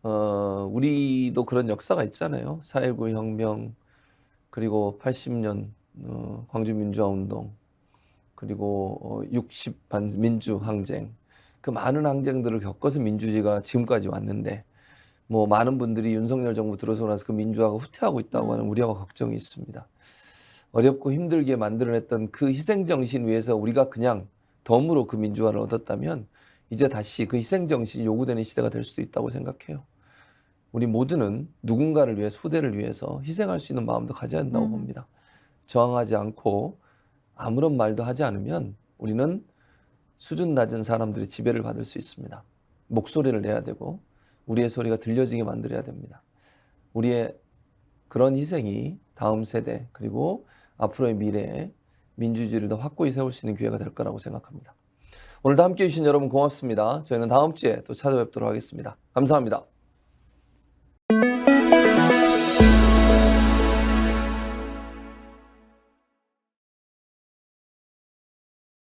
우리도 그런 역사가 있잖아요. 4.19 혁명, 그리고 80년 광주 민주화 운동, 그리고 60 반민주 항쟁, 그 많은 항쟁들을 겪어서 민주주의가 지금까지 왔는데 뭐 많은 분들이 윤석열 정부 들어서고 나서 그 민주화가 후퇴하고 있다고 하는 우려와 걱정이 있습니다. 어렵고 힘들게 만들어냈던 그 희생정신 위에서 우리가 그냥 덤으로 그 민주화를 얻었다면 이제 다시 그 희생정신이 요구되는 시대가 될 수도 있다고 생각해요. 우리 모두는 누군가를 위해서, 후대를 위해서 희생할 수 있는 마음도 가져야 한다고 봅니다. 저항하지 않고 아무런 말도 하지 않으면 우리는 수준 낮은 사람들의 지배를 받을 수 있습니다. 목소리를 내야 되고 우리의 소리가 들려지게 만들어야 됩니다. 우리의 그런 희생이 다음 세대 그리고 앞으로의 미래에 민주주의를 더 확고히 세울 수 있는 기회가 될 거라고 생각합니다. 오늘도 함께해 주신 여러분 고맙습니다. 저희는 다음 주에 또 찾아뵙도록 하겠습니다. 감사합니다.